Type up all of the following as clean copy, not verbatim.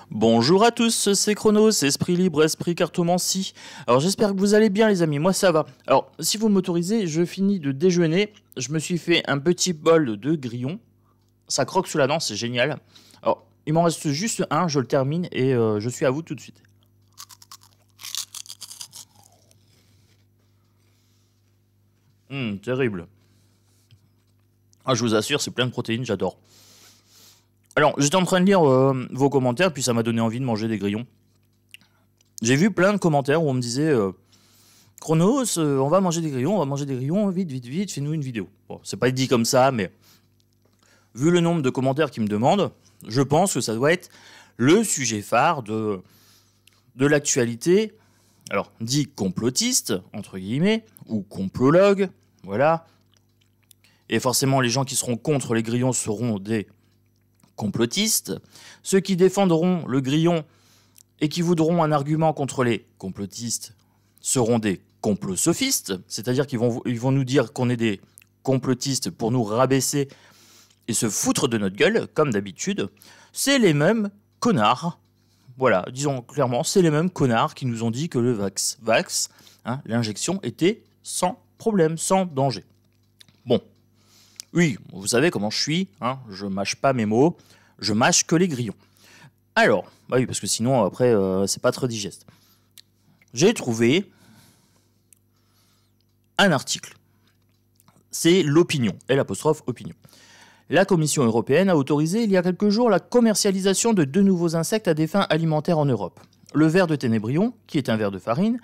Bonjour à tous, c'est Chronos, Esprit Libre, Esprit Cartomancie. Alors j'espère que vous allez bien les amis, moi ça va. Alors si vous m'autorisez, je finis de déjeuner, je me suis fait un petit bol de grillons. Ça croque sous la dent, c'est génial. Alors il m'en reste juste un, je le termine et je suis à vous tout de suite. Terrible. Ah, je vous assure, c'est plein de protéines, j'adore. Alors, j'étais en train de lire vos commentaires, puis ça m'a donné envie de manger des grillons. J'ai vu plein de commentaires où on me disait Chronos, on va manger des grillons, vite, vite, vite, fais-nous une vidéo. Bon, c'est pas dit comme ça, mais vu le nombre de commentaires qui me demandent, je pense que ça doit être le sujet phare de l'actualité. Alors, dit complotiste, entre guillemets, ou complologue, voilà. Et forcément, les gens qui seront contre les grillons seront des complotistes. Ceux qui défendront le grillon et qui voudront un argument contre les complotistes seront des complosophistes, c'est-à-dire qu'ils vont nous dire qu'on est des complotistes pour nous rabaisser et se foutre de notre gueule, comme d'habitude. C'est les mêmes connards, voilà, disons clairement, c'est les mêmes connards qui nous ont dit que le vax, l'injection était sans problème, sans danger. Bon, oui, vous savez comment je suis, hein, je mâche pas mes mots, je mâche que les grillons. Alors, bah oui, parce que sinon, après, c'est pas très digeste. J'ai trouvé un article. C'est l'opinion, L'(opinion). La Commission européenne a autorisé il y a quelques jours la commercialisation de 2 nouveaux insectes à des fins alimentaires en Europe. Le ver de ténébrion, qui est un ver de farine,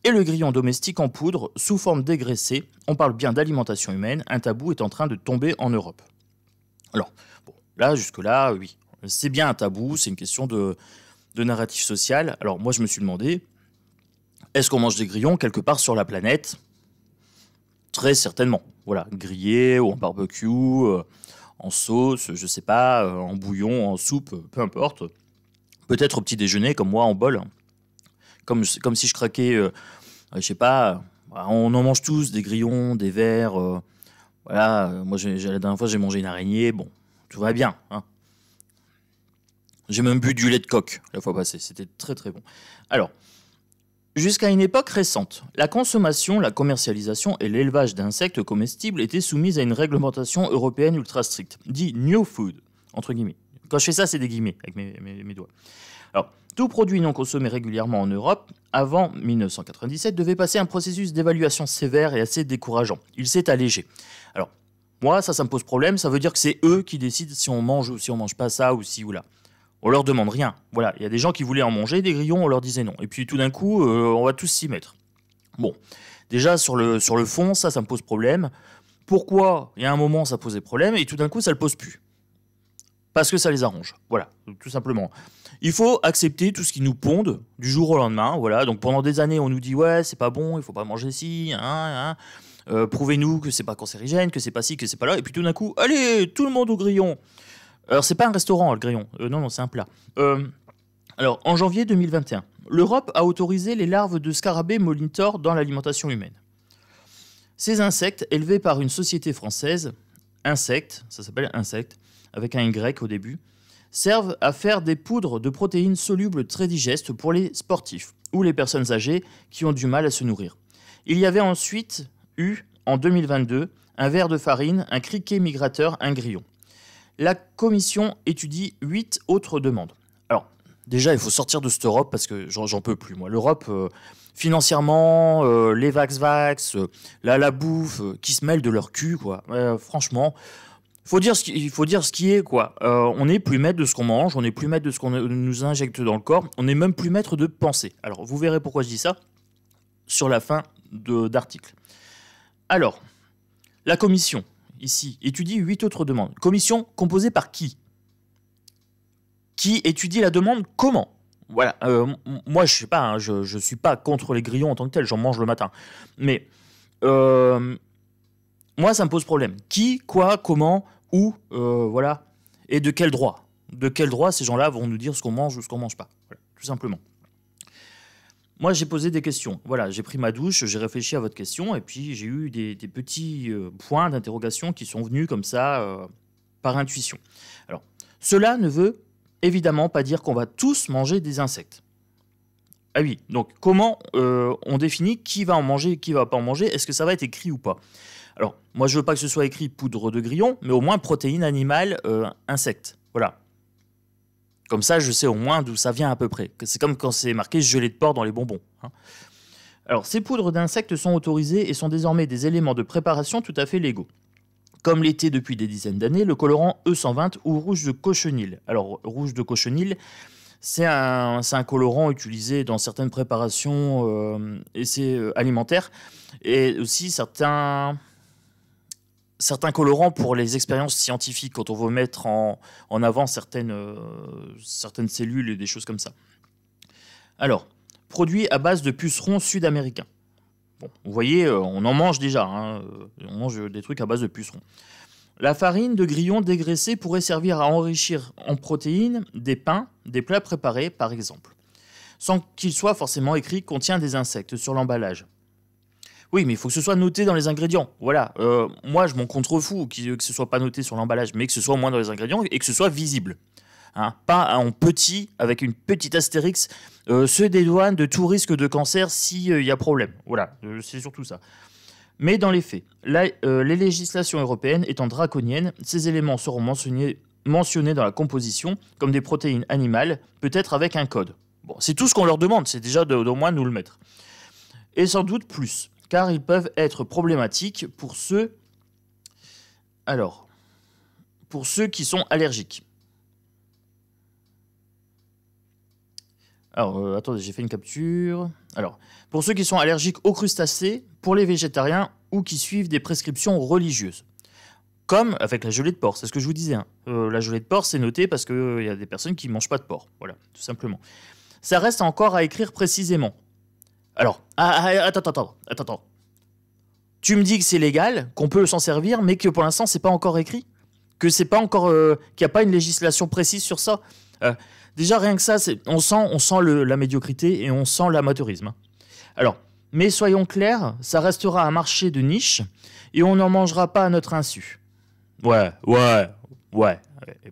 et le grillon domestique en poudre sous forme dégraissée. On parle bien d'alimentation humaine, un tabou est en train de tomber en Europe. Alors, bon, là, jusque-là, oui, c'est bien un tabou, c'est une question de narratif social. Alors moi, je me suis demandé, est-ce qu'on mange des grillons quelque part sur la planète? Très certainement. Voilà, grillés ou en barbecue, en sauce, je sais pas, en bouillon, en soupe, peu importe. Peut-être au petit déjeuner, comme moi, en bol. Comme si je craquais, je sais pas, on en mange tous, des grillons, des vers. Voilà, moi, la dernière fois, j'ai mangé une araignée. Bon, tout va bien. Hein. J'ai même bu du lait de coq la fois passée. C'était très très bon. Alors, jusqu'à une époque récente, la consommation, la commercialisation et l'élevage d'insectes comestibles étaient soumises à une réglementation européenne ultra stricte, dit New Food, entre guillemets. Quand je fais ça, c'est des guillemets avec mes doigts. Alors, tout produit non consommé régulièrement en Europe, avant 1997, devait passer un processus d'évaluation sévère et assez décourageant. Il s'est allégé. Alors, moi, ça me pose problème. Ça veut dire que c'est eux qui décident si on mange ou si on mange pas ça ou si ou là. On leur demande rien. Voilà, il y a des gens qui voulaient en manger, des grillons, on leur disait non. Et puis tout d'un coup, on va tous s'y mettre. Bon, déjà sur le fond, ça me pose problème. Pourquoi il y a un moment ça posait problème et tout d'un coup ça le pose plus? Parce que ça les arrange. Voilà, tout simplement. Il faut accepter tout ce qui nous ponde du jour au lendemain. Voilà, donc pendant des années on nous dit ouais c'est pas bon, il faut pas manger ci, prouvez-nous que c'est pas cancérigène, que c'est pas ci, que c'est pas là. Et puis tout d'un coup, allez, tout le monde au grillon. Alors, c'est pas un restaurant, le grillon. Non, c'est un plat. Alors, en janvier 2021, l'Europe a autorisé les larves de scarabée molitor dans l'alimentation humaine. Ces insectes, élevés par une société française, Insect, ça s'appelle Insect, avec un Y au début, servent à faire des poudres de protéines solubles très digestes pour les sportifs ou les personnes âgées qui ont du mal à se nourrir. Il y avait ensuite eu, en 2022, un ver de farine, un criquet migrateur, un grillon. La commission étudie 8 autres demandes. Alors, déjà, il faut sortir de cette Europe parce que j'en peux plus. Moi, l'Europe, financièrement, les vax, la bouffe, qui se mêlent de leur cul, quoi. Franchement, il faut dire ce qui est, quoi. On n'est plus maître de ce qu'on mange, on n'est plus maître de ce qu'on nous injecte dans le corps, on n'est même plus maître de penser. Alors, vous verrez pourquoi je dis ça sur la fin d'article. Alors, la commission ici étudie 8 autres demandes. Commission composée par qui? Qui étudie la demande comment? Voilà. Moi, je sais pas, hein, je suis pas contre les grillons en tant que tel, j'en mange le matin. Mais moi, ça me pose problème. Qui, quoi, comment, où, voilà. Et de quel droit? De quel droit ces gens-là vont nous dire ce qu'on mange ou ce qu'on mange pas? Voilà, tout simplement. Moi, j'ai posé des questions. Voilà, j'ai pris ma douche, j'ai réfléchi à votre question, et puis j'ai eu des petits points d'interrogation qui sont venus comme ça, par intuition. Alors, cela ne veut évidemment pas dire qu'on va tous manger des insectes. Ah oui, donc comment on définit qui va en manger et qui va pas en manger? Est-ce que ça va être écrit ou pas? Alors, moi je veux pas que ce soit écrit poudre de grillon, mais au moins protéines animales, insectes. Voilà. Comme ça, je sais au moins d'où ça vient à peu près. C'est comme quand c'est marqué gelée de porc dans les bonbons, hein. Alors, ces poudres d'insectes sont autorisées et sont désormais des éléments de préparation tout à fait légaux. Comme l'était depuis des dizaines d'années, le colorant E120 ou rouge de cochonil. Alors, rouge de cochonil, c'est un colorant utilisé dans certaines préparations alimentaires et aussi certains colorants pour les expériences scientifiques, quand on veut mettre en avant certaines cellules et des choses comme ça. Alors, produit à base de pucerons sud-américains. Bon, vous voyez, on en mange déjà, hein, on mange des trucs à base de pucerons. La farine de grillon dégraissée pourrait servir à enrichir en protéines des pains, des plats préparés par exemple, sans qu'il soit forcément écrit contient des insectes sur l'emballage. Oui, mais il faut que ce soit noté dans les ingrédients. Voilà, moi je m'en contrefous que ce soit pas noté sur l'emballage, mais que ce soit au moins dans les ingrédients et que ce soit visible. Hein, pas en petit, avec une petite astérix, se dédouane de tout risque de cancer s'il y a problème. Voilà, c'est surtout ça. Mais dans les faits, les législations européennes étant draconiennes, ces éléments seront mentionnés dans la composition comme des protéines animales, peut-être avec un code. Bon, c'est tout ce qu'on leur demande, c'est déjà d'au moins nous le mettre. Et sans doute plus, car ils peuvent être problématiques pour ceux qui sont allergiques. Alors, attendez, j'ai fait une capture. Alors, pour ceux qui sont allergiques aux crustacés, pour les végétariens ou qui suivent des prescriptions religieuses. Comme avec la gelée de porc, c'est ce que je vous disais, hein. La gelée de porc, c'est noté parce qu'il y a des personnes qui ne mangent pas de porc. Voilà, tout simplement. Ça reste encore à écrire précisément. Alors, attends. Tu me dis que c'est légal, qu'on peut s'en servir, mais que pour l'instant, c'est pas encore écrit? Que c'est pas encore, qu'il n'y a pas une législation précise sur ça? Déjà, rien que ça, on sent la médiocrité et on sent l'amateurisme. Alors, mais soyons clairs, ça restera un marché de niche et on n'en mangera pas à notre insu. Ouais.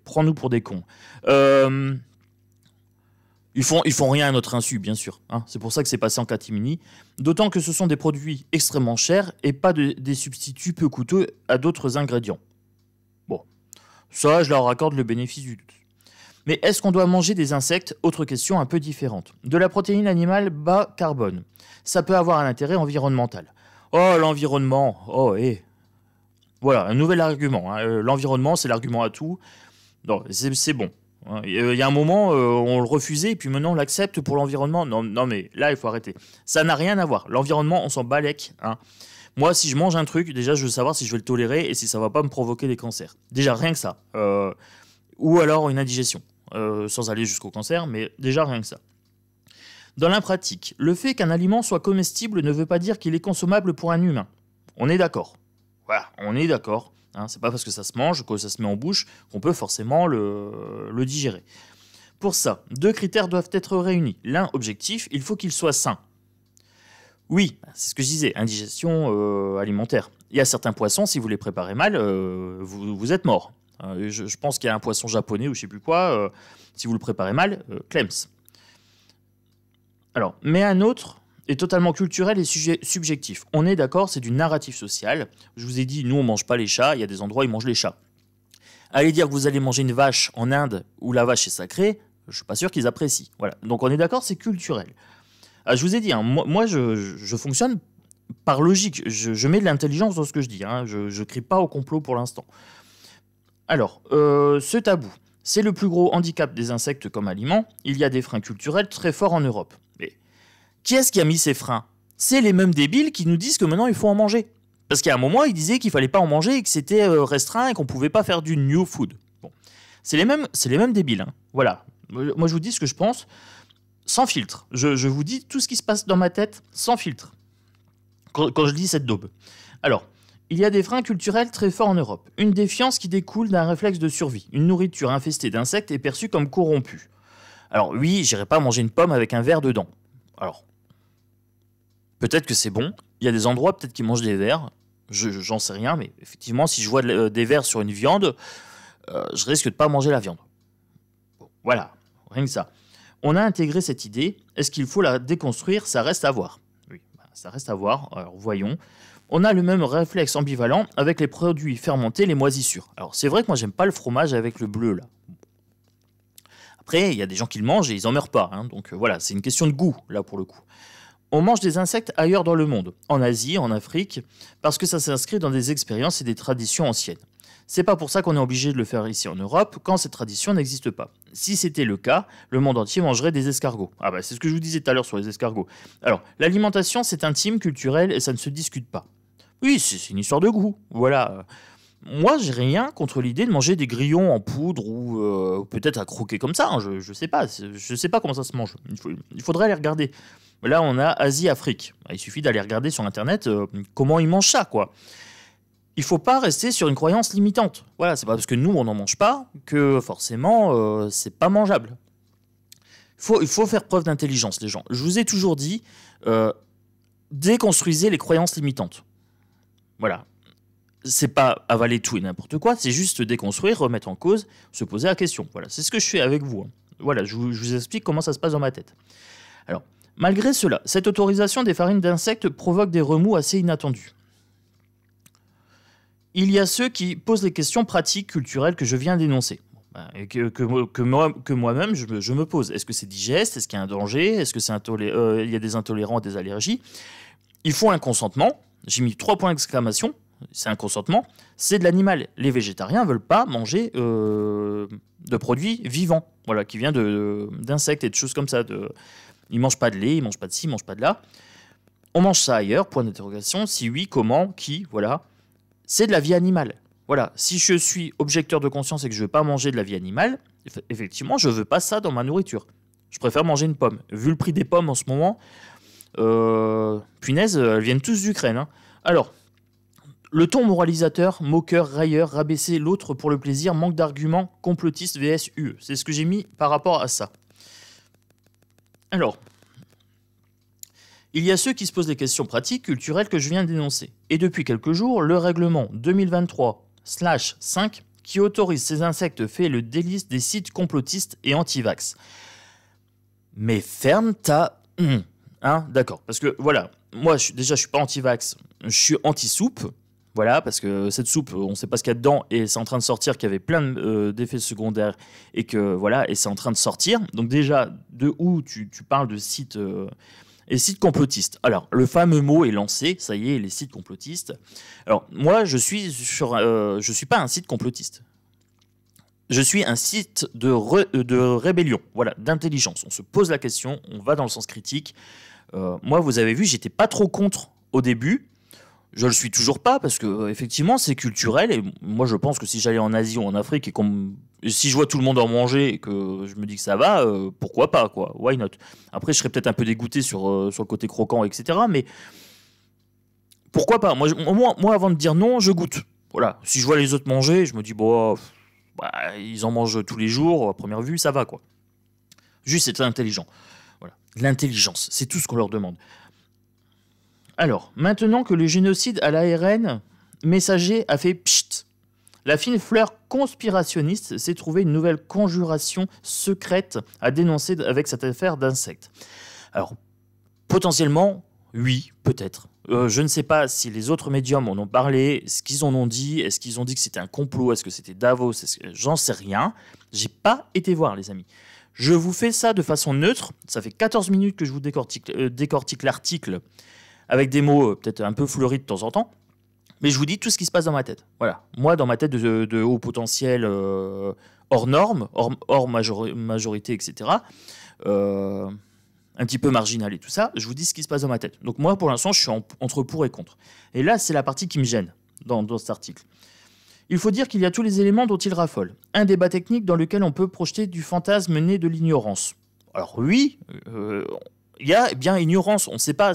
Prends-nous pour des cons. Ils font rien à notre insu, bien sûr, hein. C'est pour ça que c'est passé en catimini. D'autant que ce sont des produits extrêmement chers et pas des substituts peu coûteux à d'autres ingrédients. Bon, ça, je leur accorde le bénéfice du doute. Mais est-ce qu'on doit manger des insectes? Autre question un peu différente. De la protéine animale bas carbone. Ça peut avoir un intérêt environnemental. Oh, l'environnement. Oh, voilà, un nouvel argument, hein. L'environnement, c'est l'argument à tout. Non, c'est bon. Il y a un moment, on le refusait, et puis maintenant on l'accepte pour l'environnement. Non, mais là, il faut arrêter. Ça n'a rien à voir. L'environnement, on s'en balèque, hein. Moi, si je mange un truc, déjà, je veux savoir si je vais le tolérer et si ça va pas me provoquer des cancers. Déjà, rien que ça. Ou alors une indigestion. Sans aller jusqu'au cancer, mais déjà rien que ça. Dans la pratique, le fait qu'un aliment soit comestible ne veut pas dire qu'il est consommable pour un humain. On est d'accord. Voilà, on est d'accord. Hein, c'est pas parce que ça se mange, que ça se met en bouche, qu'on peut forcément le digérer. Pour ça, deux critères doivent être réunis. L'un, objectif, il faut qu'il soit sain. Oui, c'est ce que je disais, indigestion alimentaire. Il y a certains poissons, si vous les préparez mal, vous êtes mort. Je pense qu'il y a un poisson japonais ou je sais plus quoi, si vous le préparez mal, Clems. Alors, mais un autre est totalement culturel et subjectif. On est d'accord, c'est du narratif social. Je vous ai dit, nous on mange pas les chats, il y a des endroits où ils mangent les chats. Allez dire que vous allez manger une vache en Inde où la vache est sacrée, je suis pas sûr qu'ils apprécient. Voilà. Donc on est d'accord, c'est culturel. Je vous ai dit, hein, moi je fonctionne par logique, je mets de l'intelligence dans ce que je dis, hein, je crie pas au complot pour l'instant. Alors, ce tabou, c'est le plus gros handicap des insectes comme aliment. Il y a des freins culturels très forts en Europe. Mais qui est-ce qui a mis ces freins? C'est les mêmes débiles qui nous disent que maintenant il faut en manger. Parce qu'à un moment, ils disaient qu'il fallait pas en manger et que c'était restreint et qu'on pouvait pas faire du new food. Bon, c'est les mêmes débiles, hein. Voilà. Moi, je vous dis ce que je pense, sans filtre. Je vous dis tout ce qui se passe dans ma tête, sans filtre. Quand je dis cette daube. Alors, il y a des freins culturels très forts en Europe. Une défiance qui découle d'un réflexe de survie. Une nourriture infestée d'insectes est perçue comme corrompue. Alors oui, j'irai pas manger une pomme avec un verre dedans. Alors, peut-être que c'est bon. Il y a des endroits peut-être qui mangent des vers. J'en sais rien, mais effectivement, si je vois des vers sur une viande, je risque de pas manger la viande. Bon, Voilà, rien que ça. On a intégré cette idée. Est-ce qu'il faut la déconstruire? Ça reste à voir. Oui, ça reste à voir. Alors, voyons. On a le même réflexe ambivalent avec les produits fermentés, les moisissures. Alors, c'est vrai que moi, j'aime pas le fromage avec le bleu, là. Après, il y a des gens qui le mangent et ils en meurent pas. Hein. Donc, voilà, c'est une question de goût, là, pour le coup. On mange des insectes ailleurs dans le monde, en Asie, en Afrique, parce que ça s'inscrit dans des expériences et des traditions anciennes. C'est pas pour ça qu'on est obligé de le faire ici en Europe quand cette tradition n'existe pas. Si c'était le cas, le monde entier mangerait des escargots. Ah bah c'est ce que je vous disais tout à l'heure sur les escargots. Alors, l'alimentation c'est intime, culturel et ça ne se discute pas. Oui, c'est une histoire de goût. Voilà. Moi, j'ai rien contre l'idée de manger des grillons en poudre ou peut-être à croquer comme ça. Hein, je sais pas. Je sais pas comment ça se mange. Il faudrait aller regarder. Là, on a Asie-Afrique. Il suffit d'aller regarder sur Internet comment ils mangent ça, quoi. Il faut pas rester sur une croyance limitante. Voilà, c'est pas parce que nous on n'en mange pas que forcément c'est pas mangeable. Il faut faire preuve d'intelligence, les gens. Je vous ai toujours dit, déconstruisez les croyances limitantes. Voilà. C'est pas avaler tout et n'importe quoi, c'est juste déconstruire, remettre en cause, se poser la question. Voilà, c'est ce que je fais avec vous. Hein. Voilà, je vous explique comment ça se passe dans ma tête. Alors, malgré cela, cette autorisation des farines d'insectes provoque des remous assez inattendus. Il y a ceux qui posent les questions pratiques, culturelles que je viens d'énoncer. Et que moi-même, je me pose. Est-ce que c'est digeste? Est-ce qu'il y a un danger? Est-ce que il y a des intolérants, des allergies? Il faut un consentement. J'ai mis 3 points d'exclamation. C'est un consentement. C'est de l'animal. Les végétariens ne veulent pas manger de produits vivants, voilà, qui viennent d'insectes et de choses comme ça. Ils ne mangent pas de lait, ils ne mangent pas de ci, ils ne mangent pas de là. On mange ça ailleurs, point d'interrogation. Si oui, comment, qui, voilà. C'est de la vie animale. Voilà, si je suis objecteur de conscience et que je ne veux pas manger de la vie animale, effectivement, je ne veux pas ça dans ma nourriture. Je préfère manger une pomme. Vu le prix des pommes en ce moment, punaise, elles viennent tous d'Ukraine. Hein. Alors, le ton moralisateur, moqueur, railleur, rabaisser l'autre pour le plaisir, manque d'arguments, complotiste vs UE. C'est ce que j'ai mis par rapport à ça. Alors, il y a ceux qui se posent des questions pratiques, culturelles que je viens d'énoncer. Et depuis quelques jours, le règlement 2023/5 qui autorise ces insectes fait le délice des sites complotistes et anti-vax. Mais ferme ta... Hein, d'accord. Parce que voilà, moi je suis pas anti-vax, je suis anti-soupe. Voilà, parce que cette soupe, on ne sait pas ce qu'il y a dedans et c'est en train de sortir, qu'il y avait plein d'effets secondaires et que voilà, et c'est en train de sortir. Donc déjà, de où tu parles de sites... Et sites complotistes. Alors, le fameux mot est lancé, ça y est, les sites complotistes. Alors, moi, je suis pas un site complotiste. Je suis un site de rébellion, voilà, d'intelligence. On se pose la question, on va dans le sens critique. Moi, vous avez vu, j'étais pas trop contre au début. Je le suis toujours pas parce que effectivement, c'est culturel. Et moi, je pense que si j'allais en Asie ou en Afrique et si je vois tout le monde en manger et que je me dis que ça va, pourquoi pas, quoi. Why not? Après, je serais peut-être un peu dégoûté sur le côté croquant, etc. Mais pourquoi pas? Moi, avant de dire non, je goûte. Voilà. Si je vois les autres manger, je me dis, bon, ils en mangent tous les jours. À première vue, ça va, quoi. Juste, c'est intelligent. Voilà. L'intelligence, c'est tout ce qu'on leur demande. Alors, maintenant que le génocide à l'ARN messager a fait pchit, la fine fleur conspirationniste s'est trouvée une nouvelle conjuration secrète à dénoncer avec cette affaire d'insectes. Alors, potentiellement, oui, peut-être. Je ne sais pas si les autres médiums en ont parlé, ce qu'ils en ont dit, est-ce qu'ils ont dit que c'était un complot, est-ce que c'était Davos, j'en sais rien. J'ai pas été voir, les amis. Je vous fais ça de façon neutre. Ça fait 14 minutes que je vous décortique l'article avec des mots peut-être un peu fleuris de temps en temps. Mais je vous dis tout ce qui se passe dans ma tête. Voilà. Moi, dans ma tête de haut potentiel hors norme, hors majorité, etc., un petit peu marginal et tout ça, je vous dis ce qui se passe dans ma tête. Donc moi, pour l'instant, je suis entre pour et contre. Et là, c'est la partie qui me gêne dans cet article. Il faut dire qu'il y a tous les éléments dont il raffole. Un débat technique dans lequel on peut projeter du fantasme né de l'ignorance. Alors oui, il y a bien ignorance, on ne sait pas.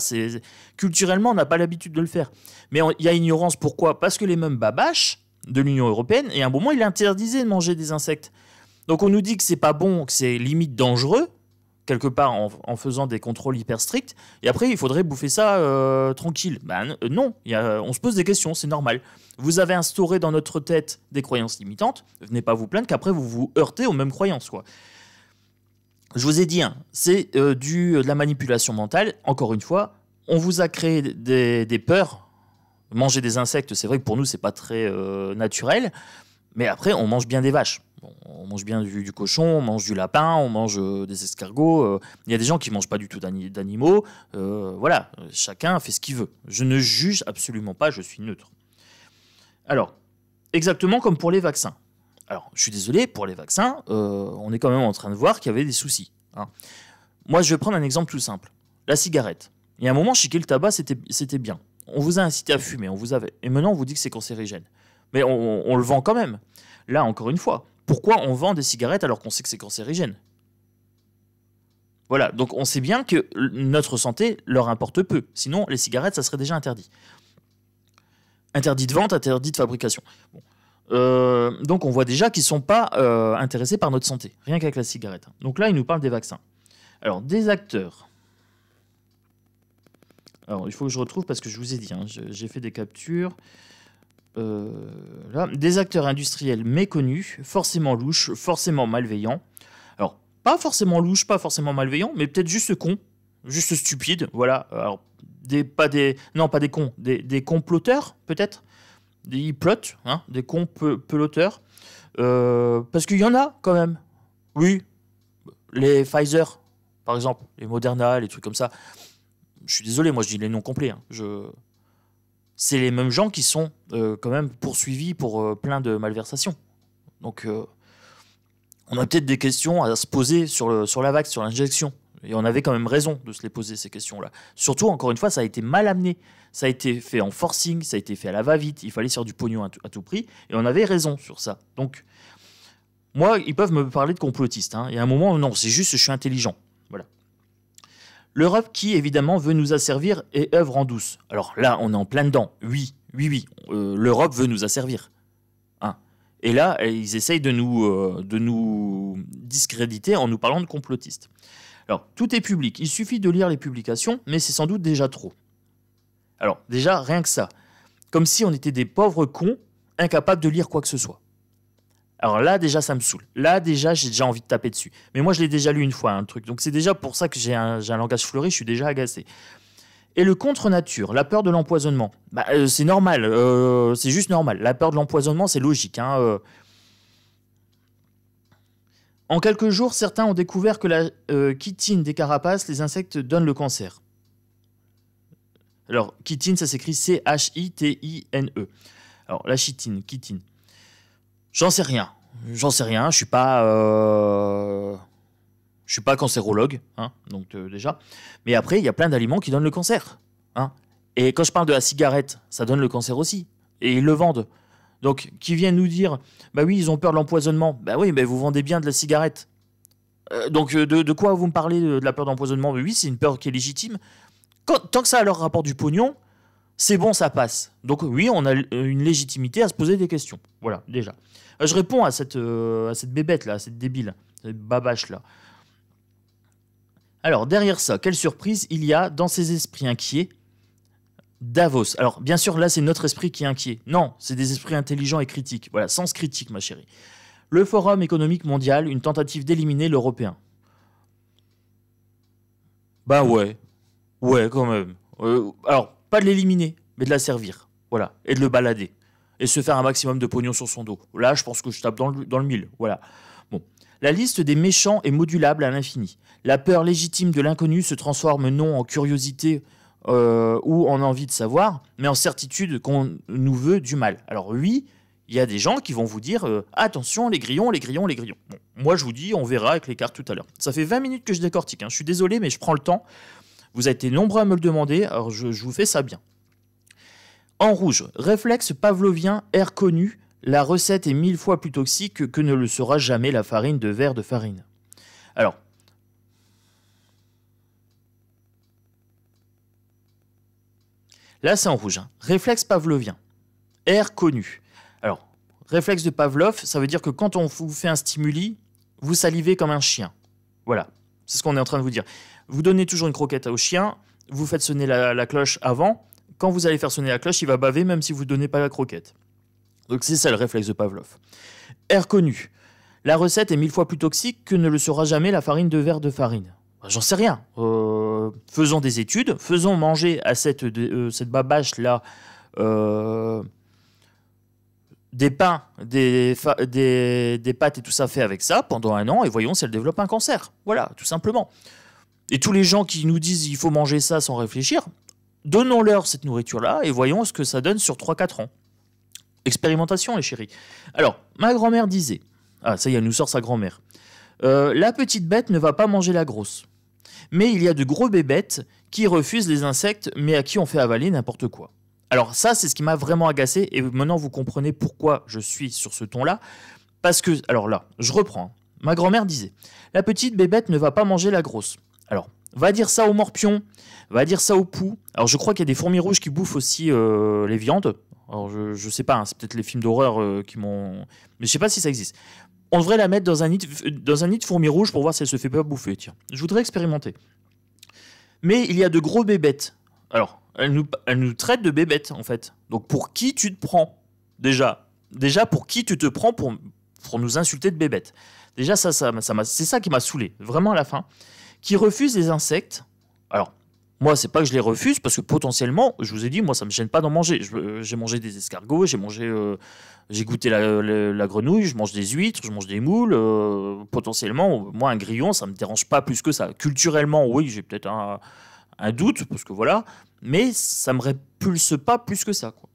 Culturellement, on n'a pas l'habitude de le faire. Mais il y a ignorance, pourquoi? Parce que les mêmes babaches de l'Union européenne, et à un moment, ils interdisaient de manger des insectes. Donc on nous dit que c'est pas bon, que c'est limite dangereux, quelque part en faisant des contrôles hyper stricts, et après il faudrait bouffer ça tranquille. Ben non, on se pose des questions, c'est normal. Vous avez instauré dans notre tête des croyances limitantes, venez pas vous plaindre qu'après vous vous heurtez aux mêmes croyances, quoi. Je vous ai dit, hein, c'est de la manipulation mentale. Encore une fois, on vous a créé des peurs. Manger des insectes, c'est vrai que pour nous, c'est pas très naturel. Mais après, on mange bien des vaches. Bon, on mange bien du cochon, on mange du lapin, on mange des escargots. Il y a des gens qui mangent pas du tout d'animaux. Voilà, chacun fait ce qu'il veut. Je ne juge absolument pas, je suis neutre. Alors, exactement comme pour les vaccins. Alors, je suis désolé, pour les vaccins, on est quand même en train de voir qu'il y avait des soucis. Hein. Moi, je vais prendre un exemple tout simple. La cigarette. Il y a un moment, chiquer le tabac, c'était bien. On vous a incité à fumer, et maintenant, on vous dit que c'est cancérigène. Mais on le vend quand même. Là, encore une fois, pourquoi on vend des cigarettes alors qu'on sait que c'est cancérigène? Voilà, donc on sait bien que notre santé leur importe peu. Sinon, les cigarettes, ça serait déjà interdit. Interdit de vente, interdit de fabrication. Bon. Donc on voit déjà qu'ils ne sont pas intéressés par notre santé, rien qu'avec la cigarette. Donc là, ils nous parlent des vaccins. Alors, des acteurs. Alors, il faut que je retrouve parce que je vous ai dit, hein, j'ai fait des captures. Là, des acteurs industriels méconnus, forcément louches, forcément malveillants. Alors, pas forcément louches, pas forcément malveillants, mais peut-être juste cons, juste stupides. Voilà. Alors, pas des cons, des comploteurs, peut-être. Ils plotent, hein, des comploteurs. Parce qu'il y en a quand même. Oui. Les Pfizer, par exemple, les Moderna, les trucs comme ça. Je suis désolé, moi je dis les noms complets. Hein. C'est les mêmes gens qui sont quand même poursuivis pour plein de malversations. Donc, on a peut-être des questions à se poser sur la vax, sur l'injection. Et on avait quand même raison de se les poser, ces questions-là. Surtout, encore une fois, ça a été mal amené. Ça a été fait en forcing, ça a été fait à la va-vite. Il fallait faire du pognon à tout prix. Et on avait raison sur ça. Donc, moi, ils peuvent me parler de complotiste. Hein. Et à un moment, non, c'est juste, je suis intelligent. Voilà. L'Europe qui, évidemment, veut nous asservir et œuvre en douce. Alors là, on est en plein dedans. Oui. L'Europe veut nous asservir. Hein. Et là, ils essayent de nous discréditer en nous parlant de complotistes. Alors, tout est public. Il suffit de lire les publications, mais c'est sans doute déjà trop. Alors, déjà, rien que ça. Comme si on était des pauvres cons incapables de lire quoi que ce soit. Alors là, déjà, ça me saoule. Là, déjà, j'ai déjà envie de taper dessus. Mais moi, je l'ai déjà lu une fois, un truc. Donc, c'est déjà pour ça que j'ai un langage fleuri, je suis déjà agacé. Et le contre-nature, la peur de l'empoisonnement. C'est normal, c'est juste normal. La peur de l'empoisonnement, c'est logique. Hein, En quelques jours, certains ont découvert que la chitine des carapaces, les insectes, donne le cancer. Alors, chitine, ça s'écrit C-H-I-T-I-N-E. Alors, la chitine. J'en sais rien, je suis pas cancérologue, hein, donc déjà. Mais après, il y a plein d'aliments qui donnent le cancer. Hein. Et quand je parle de la cigarette, ça donne le cancer aussi. Et ils le vendent. Donc, qui viennent nous dire, bah oui, ils ont peur de l'empoisonnement. Bah oui, mais vous vendez bien de la cigarette. Donc, de quoi vous me parlez de la peur d'empoisonnement? Mais oui, c'est une peur qui est légitime. Tant que ça leur rapporte du pognon, c'est bon, ça passe. Donc oui, on a une légitimité à se poser des questions. Voilà, déjà. Je réponds à cette bébête-là, à cette débile, cette babache-là. Alors, derrière ça, quelle surprise il y a dans ces esprits inquiets? Davos. Alors, bien sûr, là, c'est notre esprit qui est inquiet. Non, c'est des esprits intelligents et critiques. Voilà, sens critique, ma chérie. Le Forum économique mondial, une tentative d'éliminer l'Européen. Bah ouais, quand même. Alors, pas de l'éliminer, mais de la servir. Voilà, et de le balader. Et se faire un maximum de pognon sur son dos. Là, je pense que je tape dans le mille. Voilà. Bon. La liste des méchants est modulable à l'infini. La peur légitime de l'inconnu se transforme non en curiosité ou en envie de savoir, mais en certitude qu'on nous veut du mal. Alors oui, il y a des gens qui vont vous dire attention, les grillons. Bon, moi, je vous dis, on verra avec les cartes tout à l'heure. Ça fait 20 minutes que je décortique. Hein. Je suis désolé, mais je prends le temps. Vous avez été nombreux à me le demander, alors je vous fais ça bien. En rouge, réflexe pavlovien, air connu. La recette est 1000 fois plus toxique que ne le sera jamais la farine de verre de farine. Alors, là c'est en rouge. Hein. Réflexe pavlovien, air connu. Alors, réflexe de Pavlov, ça veut dire que quand on vous fait un stimuli, vous salivez comme un chien. Voilà, c'est ce qu'on est en train de vous dire. Vous donnez toujours une croquette au chien, vous faites sonner la cloche avant. Quand vous allez faire sonner la cloche, il va baver même si vous ne donnez pas la croquette. Donc c'est ça le réflexe de Pavlov. Air connu. La recette est 1000 fois plus toxique que ne le sera jamais la farine de verre de farine. J'en sais rien. Faisons des études, faisons manger à cette babache-là des pains, des pâtes et tout ça fait avec ça pendant 1 an et voyons si elle développe un cancer. Voilà, tout simplement. Et tous les gens qui nous disent il faut manger ça sans réfléchir, donnons-leur cette nourriture-là et voyons ce que ça donne sur 3-4 ans. Expérimentation, les chéris. Alors, ma grand-mère disait, ah ça y est, elle nous sort sa grand-mère, la petite bête ne va pas manger la grosse. Mais il y a de gros bébêtes qui refusent les insectes mais à qui on fait avaler n'importe quoi. Alors ça, c'est ce qui m'a vraiment agacé et maintenant vous comprenez pourquoi je suis sur ce ton-là. Parce que, alors là, je reprends. Ma grand-mère disait, la petite bébête ne va pas manger la grosse. Alors, va dire ça aux morpions, va dire ça aux poux. Alors je crois qu'il y a des fourmis rouges qui bouffent aussi les viandes. Alors je sais pas, hein, c'est peut-être les films d'horreur qui m'ont... Mais je sais pas si ça existe. On devrait la mettre dans un nid de fourmis rouges pour voir si elle se fait pas bouffer. Tiens, je voudrais expérimenter. Mais il y a de gros bébêtes. Alors, elle nous traite de bébêtes, en fait. Donc, pour qui tu te prends Déjà, pour qui tu te prends pour nous insulter de bébêtes? Déjà, c'est ça qui m'a saoulé, vraiment à la fin. Qui refuse les insectes. Alors, moi, c'est pas que je les refuse, parce que potentiellement, je vous ai dit, moi, ça me gêne pas d'en manger. J'ai mangé des escargots, j'ai goûté la grenouille, je mange des huîtres, je mange des moules. Potentiellement, moi, un grillon, ça me dérange pas plus que ça. Culturellement, oui, j'ai peut-être un doute, parce que voilà, mais ça me répulse pas plus que ça, quoi.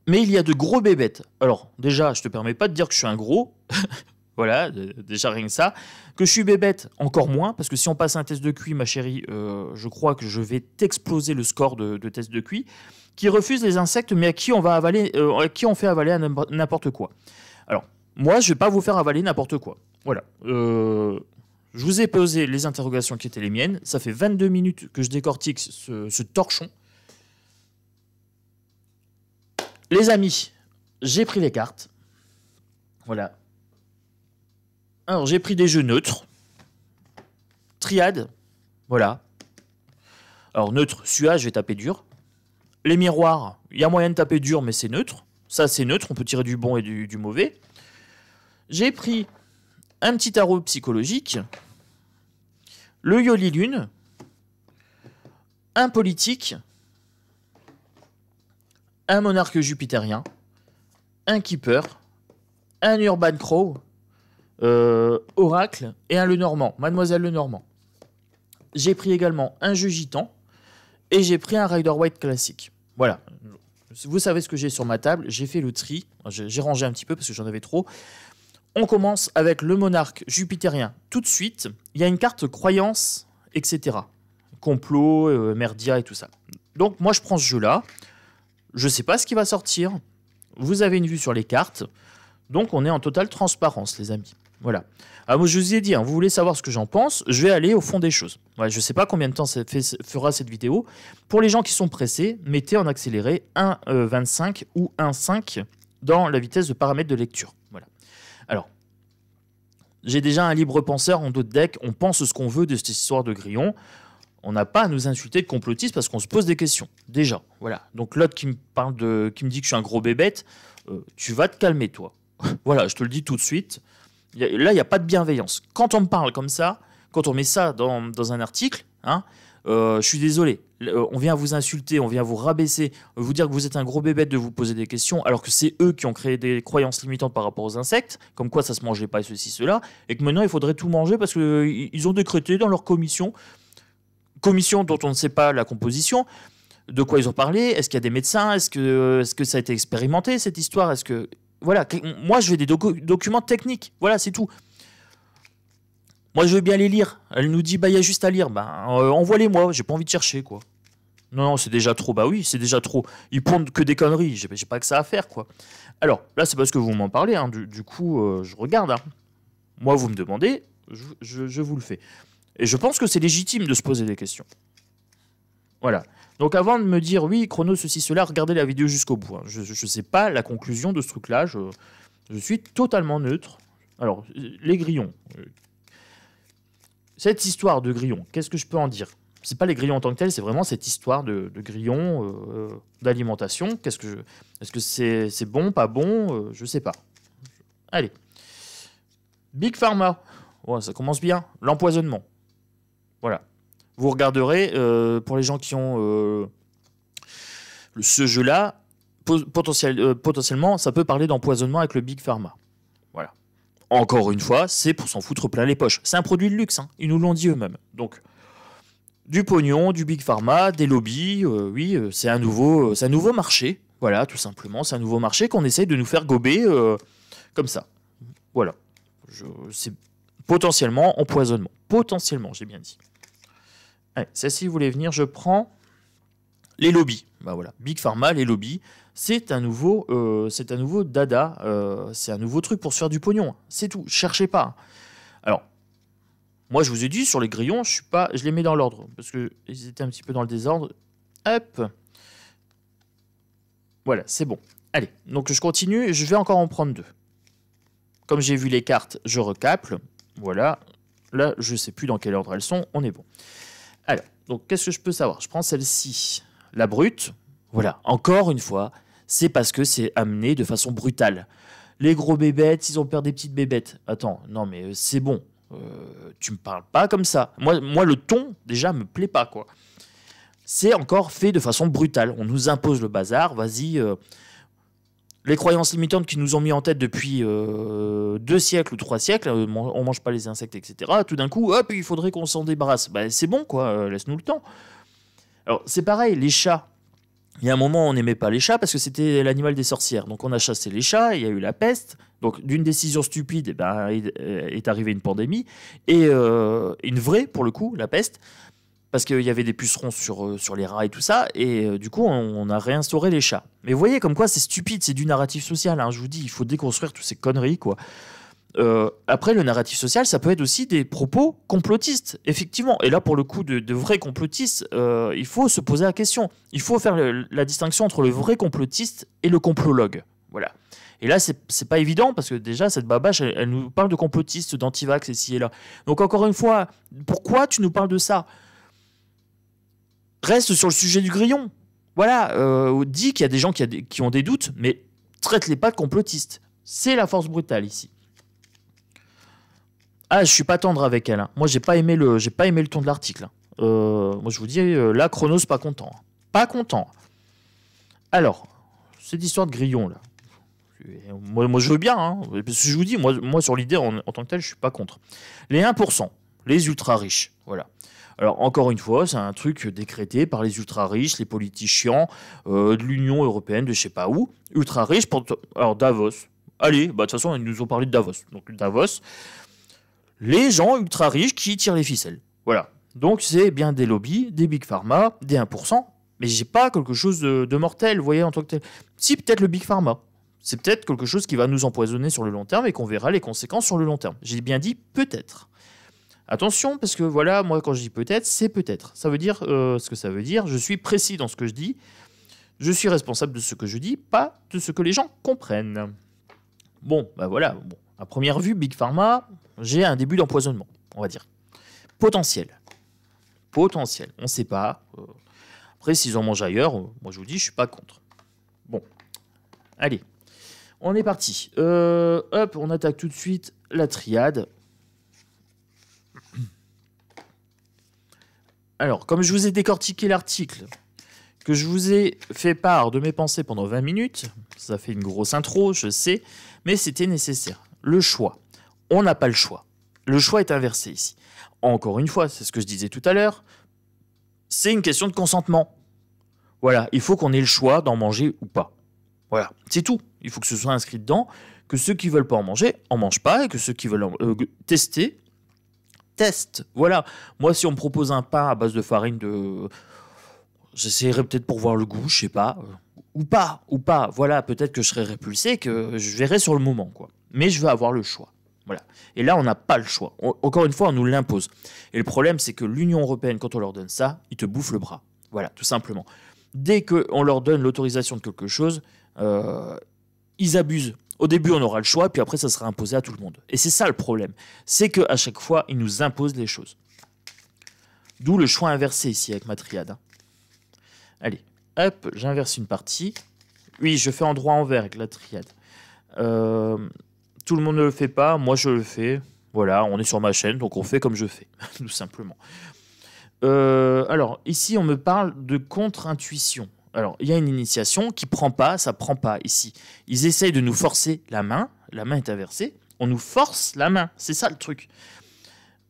Mais il y a de gros bébêtes. Alors, déjà, je te permets pas de dire que je suis un gros, voilà, déjà rien que ça. Que je suis bébête, encore moins, parce que si on passe un test de QI, ma chérie, je crois que je vais t'exploser le score de test de QI, qui refuse les insectes, mais à qui on fait avaler n'importe quoi. Alors, moi, je vais pas vous faire avaler n'importe quoi. Voilà. Je vous ai posé les interrogations qui étaient les miennes. Ça fait 22 minutes que je décortique ce torchon. Les amis, j'ai pris les cartes. Voilà. Alors, j'ai pris des jeux neutres. Triade. Voilà. Alors, neutre, celui-là, je vais taper dur. Les miroirs, il y a moyen de taper dur, mais c'est neutre. Ça, c'est neutre. On peut tirer du bon et du mauvais. J'ai pris un petit tarot psychologique. Le Yoli Lune, un politique, un monarque jupitérien, un keeper, un Urban Crow, oracle et un Lenormand, Mademoiselle Lenormand. J'ai pris également un jeu gitan et j'ai pris un Rider White classique. Voilà. Vous savez ce que j'ai sur ma table. J'ai fait le tri. J'ai rangé un petit peu parce que j'en avais trop. On commence avec le monarque jupitérien tout de suite. Il y a une carte croyance, etc. Complot, merdia et tout ça. Donc moi je prends ce jeu-là. Je ne sais pas ce qui va sortir. Vous avez une vue sur les cartes. Donc on est en totale transparence, les amis. Voilà. Alors moi je vous ai dit, hein, vous voulez savoir ce que j'en pense, je vais aller au fond des choses. Ouais, je ne sais pas combien de temps ça fera cette vidéo. Pour les gens qui sont pressés, mettez en accéléré 1,25 ou 1,5 dans la vitesse de paramètre de lecture. Voilà. Alors, j'ai déjà un libre penseur en dos de deck. On pense ce qu'on veut de cette histoire de grillon. On n'a pas à nous insulter de complotiste parce qu'on se pose des questions. Déjà, voilà. Donc l'autre qui me dit que je suis un gros bébête, tu vas te calmer, toi. Voilà, je te le dis tout de suite. Là, il n'y a pas de bienveillance. Quand on me parle comme ça, quand on met ça dans un article, hein, je suis désolé. On vient vous insulter, on vient vous rabaisser, vous dire que vous êtes un gros bébête de vous poser des questions, alors que c'est eux qui ont créé des croyances limitantes par rapport aux insectes, comme quoi ça se mangeait pas et ceci, cela, et que maintenant il faudrait tout manger parce qu'ils ont décrété dans leur commission dont on ne sait pas la composition, de quoi ils ont parlé, est-ce qu'il y a des médecins, est-ce que ça a été expérimenté cette histoire, est-ce que... Voilà, moi je veux des documents techniques, voilà, c'est tout. Moi, je veux bien les lire. Elle nous dit, bah, il y a juste à lire. Bah, envoie-les-moi, j'ai pas envie de chercher, quoi. Non, c'est déjà trop. Bah oui, c'est déjà trop. Ils pondent que des conneries. J'ai pas que ça à faire, quoi. Alors, là, c'est parce que vous m'en parlez. Hein. Du coup, je regarde. Hein. Moi, vous me demandez, je vous le fais. Et je pense que c'est légitime de se poser des questions. Voilà. Donc, avant de me dire, oui, chrono, ceci, cela, regardez la vidéo jusqu'au bout. Hein. Je sais pas la conclusion de ce truc-là. Je suis totalement neutre. Alors, les grillons... Cette histoire de grillons, qu'est-ce que je peux en dire? C'est pas les grillons en tant que tels, c'est vraiment cette histoire de grillons, d'alimentation. Est-ce que c'est bon, pas bon? Je sais pas. Allez. Big Pharma. Ouais, ça commence bien. L'empoisonnement. Voilà. Vous regarderez, pour les gens qui ont ce jeu-là, potentiellement, ça peut parler d'empoisonnement avec le Big Pharma. Voilà. Encore une fois, c'est pour s'en foutre plein les poches. C'est un produit de luxe, hein. Ils nous l'ont dit eux-mêmes. Donc, du pognon, du Big Pharma, des lobbies, oui, c'est un nouveau marché. Voilà, tout simplement. C'est un nouveau marché qu'on essaye de nous faire gober comme ça. Voilà. C'est potentiellement empoisonnement. Potentiellement, j'ai bien dit. Allez, celle-ci voulait venir, je prends les lobbies. Bah voilà, Big Pharma, les lobbies, c'est un nouveau dada, c'est un nouveau truc pour se faire du pognon. C'est tout, cherchez pas. Alors, moi je vous ai dit, sur les grillons, je les mets dans l'ordre, parce qu'ils étaient un petit peu dans le désordre. Hop. Voilà, c'est bon. Allez, donc je continue, je vais encore en prendre 2. Comme j'ai vu les cartes, je recaple. Voilà, là je ne sais plus dans quel ordre elles sont, on est bon. Alors, donc qu'est-ce que je peux savoir? Je prends celle-ci, la brute. Voilà, encore une fois, c'est parce que c'est amené de façon brutale. Les gros bébêtes, ils ont peur des petites bébêtes. Attends, non mais c'est bon. Tu me parles pas comme ça. Moi, le ton, déjà, me plaît pas, quoi. C'est encore fait de façon brutale. On nous impose le bazar, vas-y. Les croyances limitantes qui nous ont mis en tête depuis 2 siècles ou 3 siècles, on mange pas les insectes, etc. Tout d'un coup, hop, il faudrait qu'on s'en débarrasse. Ben, c'est bon, quoi, laisse-nous le temps. Alors, c'est pareil, les chats. Il y a un moment, on n'aimait pas les chats parce que c'était l'animal des sorcières. Donc, on a chassé les chats, il y a eu la peste. Donc, d'une décision stupide, est arrivée une pandémie. Et une vraie, pour le coup, la peste. Parce qu'il y avait des pucerons sur les rats et tout ça. Et du coup, on a réinstauré les chats. Mais vous voyez, comme quoi, c'est stupide, c'est du narratif social. Hein, je vous dis, il faut déconstruire toutes ces conneries, quoi. Après, le narratif social, ça peut être aussi des propos complotistes, effectivement. Et là, pour le coup, de vrais complotistes, il faut se poser la question. Il faut faire la distinction entre le vrai complotiste et le complologue. Voilà. Et là, c'est pas évident, parce que déjà, cette babache, elle nous parle de complotistes, d'antivax, ici et là. Donc, encore une fois, pourquoi tu nous parles de ça? Reste sur le sujet du grillon. Voilà, dis qu'il y a des gens qui ont des doutes, mais traite-les pas de complotistes. C'est la force brutale, ici. Ah, je suis pas tendre avec elle. Hein. Moi, j'ai pas aimé le ton de l'article. Hein. Moi, je vous dis, là, Chronos, pas content. Hein. Pas content. Alors, cette histoire de grillon, là. Moi je veux bien. Hein. Parce que je vous dis, moi sur l'idée, en tant que tel, je suis pas contre. Les 1%, les ultra riches. Voilà. Alors, encore une fois, c'est un truc décrété par les ultra riches, les politiciens de l'Union européenne, de je sais pas où. Ultra riches, alors Davos. Allez, bah, de toute façon, ils nous ont parlé de Davos. Donc, Davos. Les gens ultra riches qui tirent les ficelles. Voilà. Donc c'est bien des lobbies, des big pharma, des 1%, mais j'ai pas quelque chose de mortel, vous voyez, en tant que tel. Si, peut-être le big pharma. C'est peut-être quelque chose qui va nous empoisonner sur le long terme et qu'on verra les conséquences sur le long terme. J'ai bien dit peut-être. Attention, parce que voilà, moi quand je dis peut-être, c'est peut-être. Ça veut dire ce que ça veut dire. Je suis précis dans ce que je dis. Je suis responsable de ce que je dis, pas de ce que les gens comprennent. Bon, bah voilà. Bon. À première vue, big pharma, j'ai un début d'empoisonnement, on va dire. Potentiel. Potentiel. On ne sait pas. Après, s'ils en mangent ailleurs, moi je vous dis, je suis pas contre. Bon. Allez. On est parti. Hop, on attaque tout de suite la triade. Alors, comme je vous ai décortiqué l'article, que je vous ai fait part de mes pensées pendant 20 minutes, ça fait une grosse intro, je sais, mais c'était nécessaire. Le choix. On n'a pas le choix. Le choix est inversé ici. Encore une fois, c'est ce que je disais tout à l'heure, c'est une question de consentement. Voilà, il faut qu'on ait le choix d'en manger ou pas. Voilà, c'est tout. Il faut que ce soit inscrit dedans, que ceux qui veulent pas en manger, en mangent pas, et que ceux qui veulent tester, testent. Voilà, moi si on me propose un pain à base de farine de... J'essaierai peut-être pour voir le goût, je sais pas. Ou pas. Voilà, peut-être que je serai répulsé, que je verrai sur le moment, quoi. Mais je veux avoir le choix. Voilà. Et là, on n'a pas le choix. Encore une fois, on nous l'impose. Et le problème, c'est que l'Union européenne, quand on leur donne ça, ils te bouffent le bras. Voilà, tout simplement. Dès qu'on leur donne l'autorisation de quelque chose, ils abusent. Au début, on aura le choix, puis après, ça sera imposé à tout le monde. Et c'est ça le problème. C'est qu'à chaque fois, ils nous imposent les choses. D'où le choix inversé ici, avec ma triade. Hein. Allez, hop, j'inverse une partie. Oui, je fais en droit envers avec la triade. Tout le monde ne le fait pas, moi je le fais. Voilà, on est sur ma chaîne, donc on fait comme je fais, tout simplement. Alors, ici, on me parle de contre-intuition. Alors, il y a une initiation qui prend pas, ça prend pas ici. Ils essayent de nous forcer la main est inversée, on nous force la main, c'est ça le truc.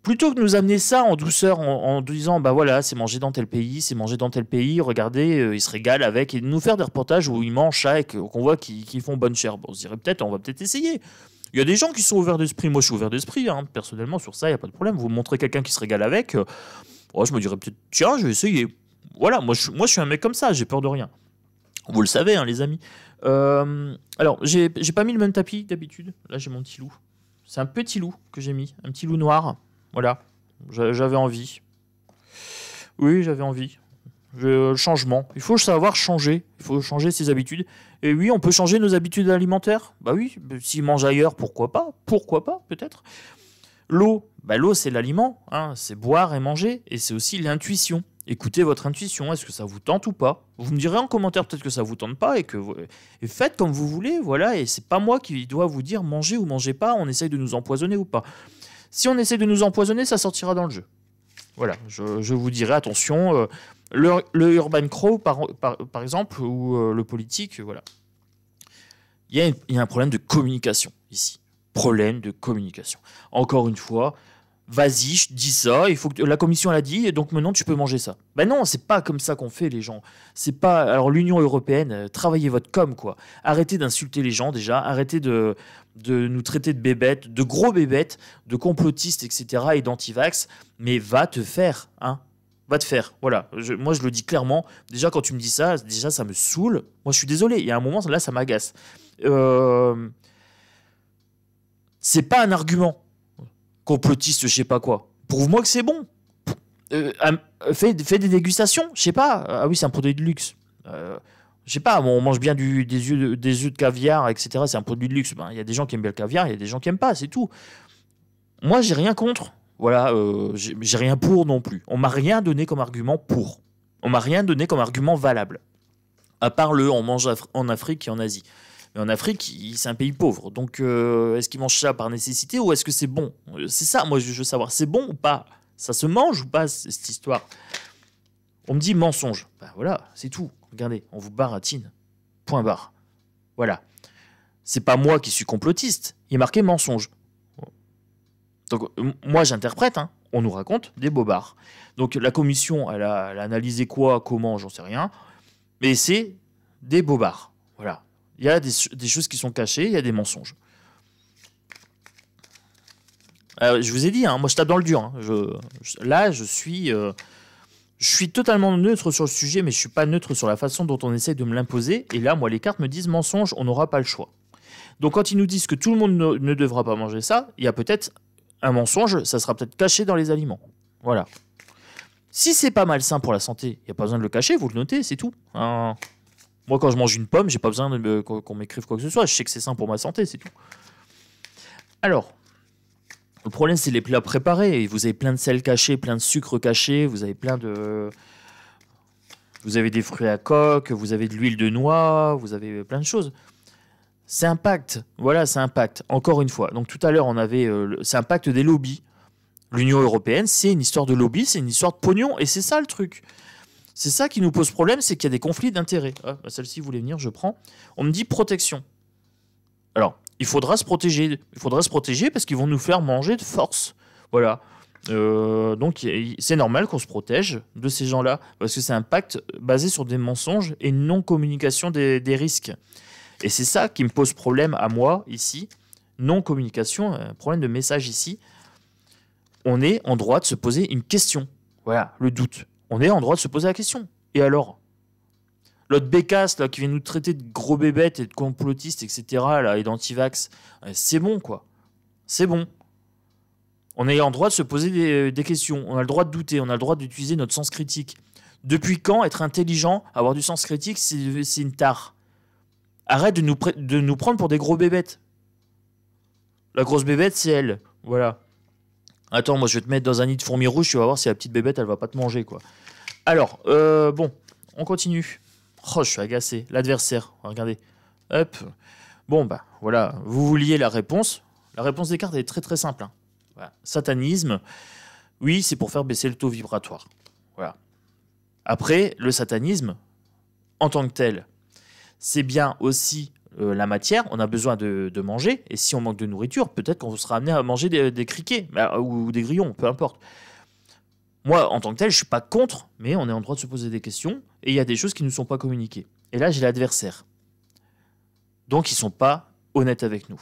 Plutôt que de nous amener ça en douceur, en disant, bah voilà, c'est mangé dans tel pays, c'est mangé dans tel pays, regardez, ils se régalent avec, et de nous faire des reportages où ils mangent ça et qu'on voit qu'ils font bonne chère. Bon, on se dirait peut-être, on va peut-être essayer. Il y a des gens qui sont ouverts d'esprit, moi je suis ouvert d'esprit, hein. Personnellement sur ça, il n'y a pas de problème. Vous me montrez quelqu'un qui se régale avec, je me dirais peut-être, tiens, je vais essayer. Voilà, moi je suis un mec comme ça, j'ai peur de rien. Vous le savez, hein, les amis. Alors, j'ai pas mis le même tapis d'habitude. Là, j'ai mon petit loup. C'est un petit loup que j'ai mis, un petit loup noir. Voilà, j'avais envie. Oui, j'avais envie. Le changement. Il faut savoir changer. Il faut changer ses habitudes. Et oui, on peut changer nos habitudes alimentaires. Bah oui, s'il mange ailleurs, pourquoi pas? Pourquoi pas, peut-être. L'eau, l'eau c'est l'aliment, hein, c'est boire et manger, et c'est aussi l'intuition. Écoutez votre intuition, est-ce que ça vous tente ou pas? Vous me direz en commentaire peut-être que ça vous tente pas, et faites comme vous voulez, voilà, et c'est pas moi qui dois vous dire mangez ou mangez pas, on essaye de nous empoisonner ou pas. Si on essaie de nous empoisonner, ça sortira dans le jeu. Voilà, je vous dirai attention, le Urban Crow par exemple, ou le politique, voilà. Il y a un problème de communication ici. Problème de communication. Encore une fois, vas-y, je dis ça, il faut que la commission l'a dit, et donc maintenant tu peux manger ça. Ben non, c'est pas comme ça qu'on fait, les gens. C'est pas. Alors l'Union européenne, travaillez votre com, quoi. Arrêtez d'insulter les gens déjà, arrêtez de nous traiter de bébêtes, de gros bébêtes, de complotistes, etc. et d'antivax. Mais va te faire, hein. Va te faire, voilà. Moi, je le dis clairement. Déjà, quand tu me dis ça, déjà, ça me saoule. Moi, je suis désolé. Il y a un moment, là, ça m'agace. C'est pas un argument. Complotiste, je sais pas quoi. Prouve-moi que c'est bon. Fais des dégustations, je sais pas. Ah oui, c'est un produit de luxe. Je sais pas, on mange bien des œufs de caviar, etc. C'est un produit de luxe. Il y a des gens qui aiment bien le caviar, il y a des gens qui aiment pas, c'est tout. Moi, j'ai rien contre. Voilà, j'ai rien pour non plus. On m'a rien donné comme argument pour. On m'a rien donné comme argument valable. À part on mange en Afrique et en Asie. Mais en Afrique, c'est un pays pauvre. Donc, est-ce qu'ils mangent ça par nécessité ou est-ce que c'est bon? C'est ça, moi, je veux savoir. C'est bon ou pas? Ça se mange ou pas, cette histoire? On me dit mensonge. Ben voilà, c'est tout. Regardez, on vous baratine. Point barre. Voilà. C'est pas moi qui suis complotiste. Il est marqué mensonge. Donc, moi, j'interprète. Hein. On nous raconte des bobards. Donc, la commission, elle a analysé quoi, comment, j'en sais rien. Mais c'est des bobards. Voilà. Il y a des choses qui sont cachées, il y a des mensonges. Je vous ai dit, hein, moi je tape dans le dur. Hein. Là, je suis totalement neutre sur le sujet, mais je ne suis pas neutre sur la façon dont on essaie de me l'imposer. Et là, moi, les cartes me disent mensonge, on n'aura pas le choix. Donc quand ils nous disent que tout le monde ne devra pas manger ça, il y a peut-être un mensonge, ça sera peut-être caché dans les aliments. Voilà. Si c'est pas malsain pour la santé, il n'y a pas besoin de le cacher, vous le notez, c'est tout. Hein. Moi, quand je mange une pomme, j'ai pas besoin qu'on m'écrive quoi que ce soit. Je sais que c'est sain pour ma santé, c'est tout. Alors, le problème, c'est les plats préparés. Vous avez plein de sel caché, plein de sucre caché, vous avez Vous avez des fruits à coque, vous avez de l'huile de noix, vous avez plein de choses. C'est un pacte. Voilà, c'est un pacte. Encore une fois. Donc tout à l'heure, on avait... c'est un pacte des lobbies. L'Union européenne, c'est une histoire de lobby, c'est une histoire de pognon. Et c'est ça le truc. C'est ça qui nous pose problème, c'est qu'il y a des conflits d'intérêts. Ah, celle-ci voulait venir, je prends. On me dit protection. Alors, il faudra se protéger. Il faudra se protéger parce qu'ils vont nous faire manger de force. Voilà. Donc, c'est normal qu'on se protège de ces gens-là parce que c'est un pacte basé sur des mensonges et une non-communication des risques. Et c'est ça qui me pose problème à moi, ici. Non-communication, un problème de message ici. On est en droit de se poser une question. Voilà, le doute. On est en droit de se poser la question. Et alors? L'autre bécasse là, qui vient nous traiter de gros bébêtes et de complotistes, etc., là, et d'antivax, c'est bon, quoi. C'est bon. On est en droit de se poser des questions. On a le droit de douter. On a le droit d'utiliser notre sens critique. Depuis quand être intelligent, avoir du sens critique, c'est une tare? Arrête de nous prendre pour des gros bébêtes. La grosse bébête, c'est elle. Voilà. Attends, moi je vais te mettre dans un nid de fourmis rouges, tu vas voir si la petite bébête elle va pas te manger quoi. Alors, bon, on continue. Oh, je suis agacé. L'adversaire, regardez. Hop. Bon, bah voilà, vous vouliez la réponse. La réponse des cartes est très très simple. Hein. Voilà. Satanisme, oui, c'est pour faire baisser le taux vibratoire. Voilà. Après, le satanisme, en tant que tel, c'est bien aussi la matière. On a besoin de manger. Et si on manque de nourriture, peut-être qu'on sera amené à manger des criquets ou des grillons, peu importe. Moi, en tant que tel, je ne suis pas contre, mais on est en droit de se poser des questions. Et il y a des choses qui ne nous sont pas communiquées. Et là, j'ai l'adversaire. Donc, ils ne sont pas honnêtes avec nous.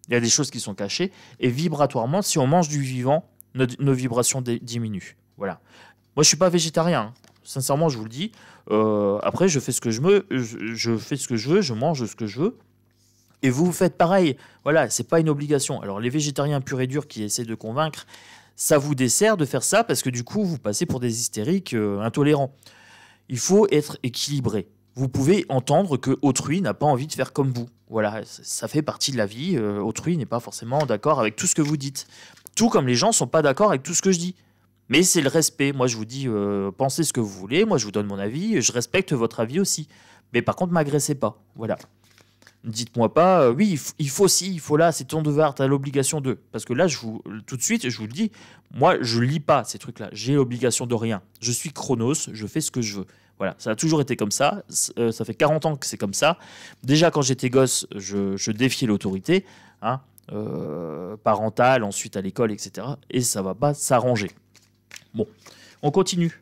Il y a des choses qui sont cachées. Et vibratoirement, si on mange du vivant, nos vibrations diminuent. Voilà. Moi, je ne suis pas végétarien. Hein. Sincèrement, je vous le dis. Après, je fais ce que je veux. Je fais ce que je veux. Je mange ce que je veux. Et vous faites pareil. Voilà, ce n'est pas une obligation. Alors, les végétariens purs et durs qui essaient de convaincre, ça vous dessert de faire ça parce que du coup, vous passez pour des hystériques intolérants. Il faut être équilibré. Vous pouvez entendre que autrui n'a pas envie de faire comme vous. Voilà, ça fait partie de la vie. Autrui n'est pas forcément d'accord avec tout ce que vous dites. Tout comme les gens ne sont pas d'accord avec tout ce que je dis. Mais c'est le respect. Moi, je vous dis, pensez ce que vous voulez. Moi, je vous donne mon avis. Je respecte votre avis aussi. Mais par contre, m'agressez pas. Voilà. Dites-moi pas, oui, il faut ci, il faut là, c'est ton devoir, tu as l'obligation de. Parce que là, tout de suite, je vous le dis, moi, je lis pas ces trucs-là. J'ai l'obligation de rien. Je suis Chronos, je fais ce que je veux. Voilà, ça a toujours été comme ça. Ça fait 40 ans que c'est comme ça. Déjà, quand j'étais gosse, je défiais l'autorité, hein, parentale, ensuite à l'école, etc. Et ça va pas s'arranger. Bon, on continue.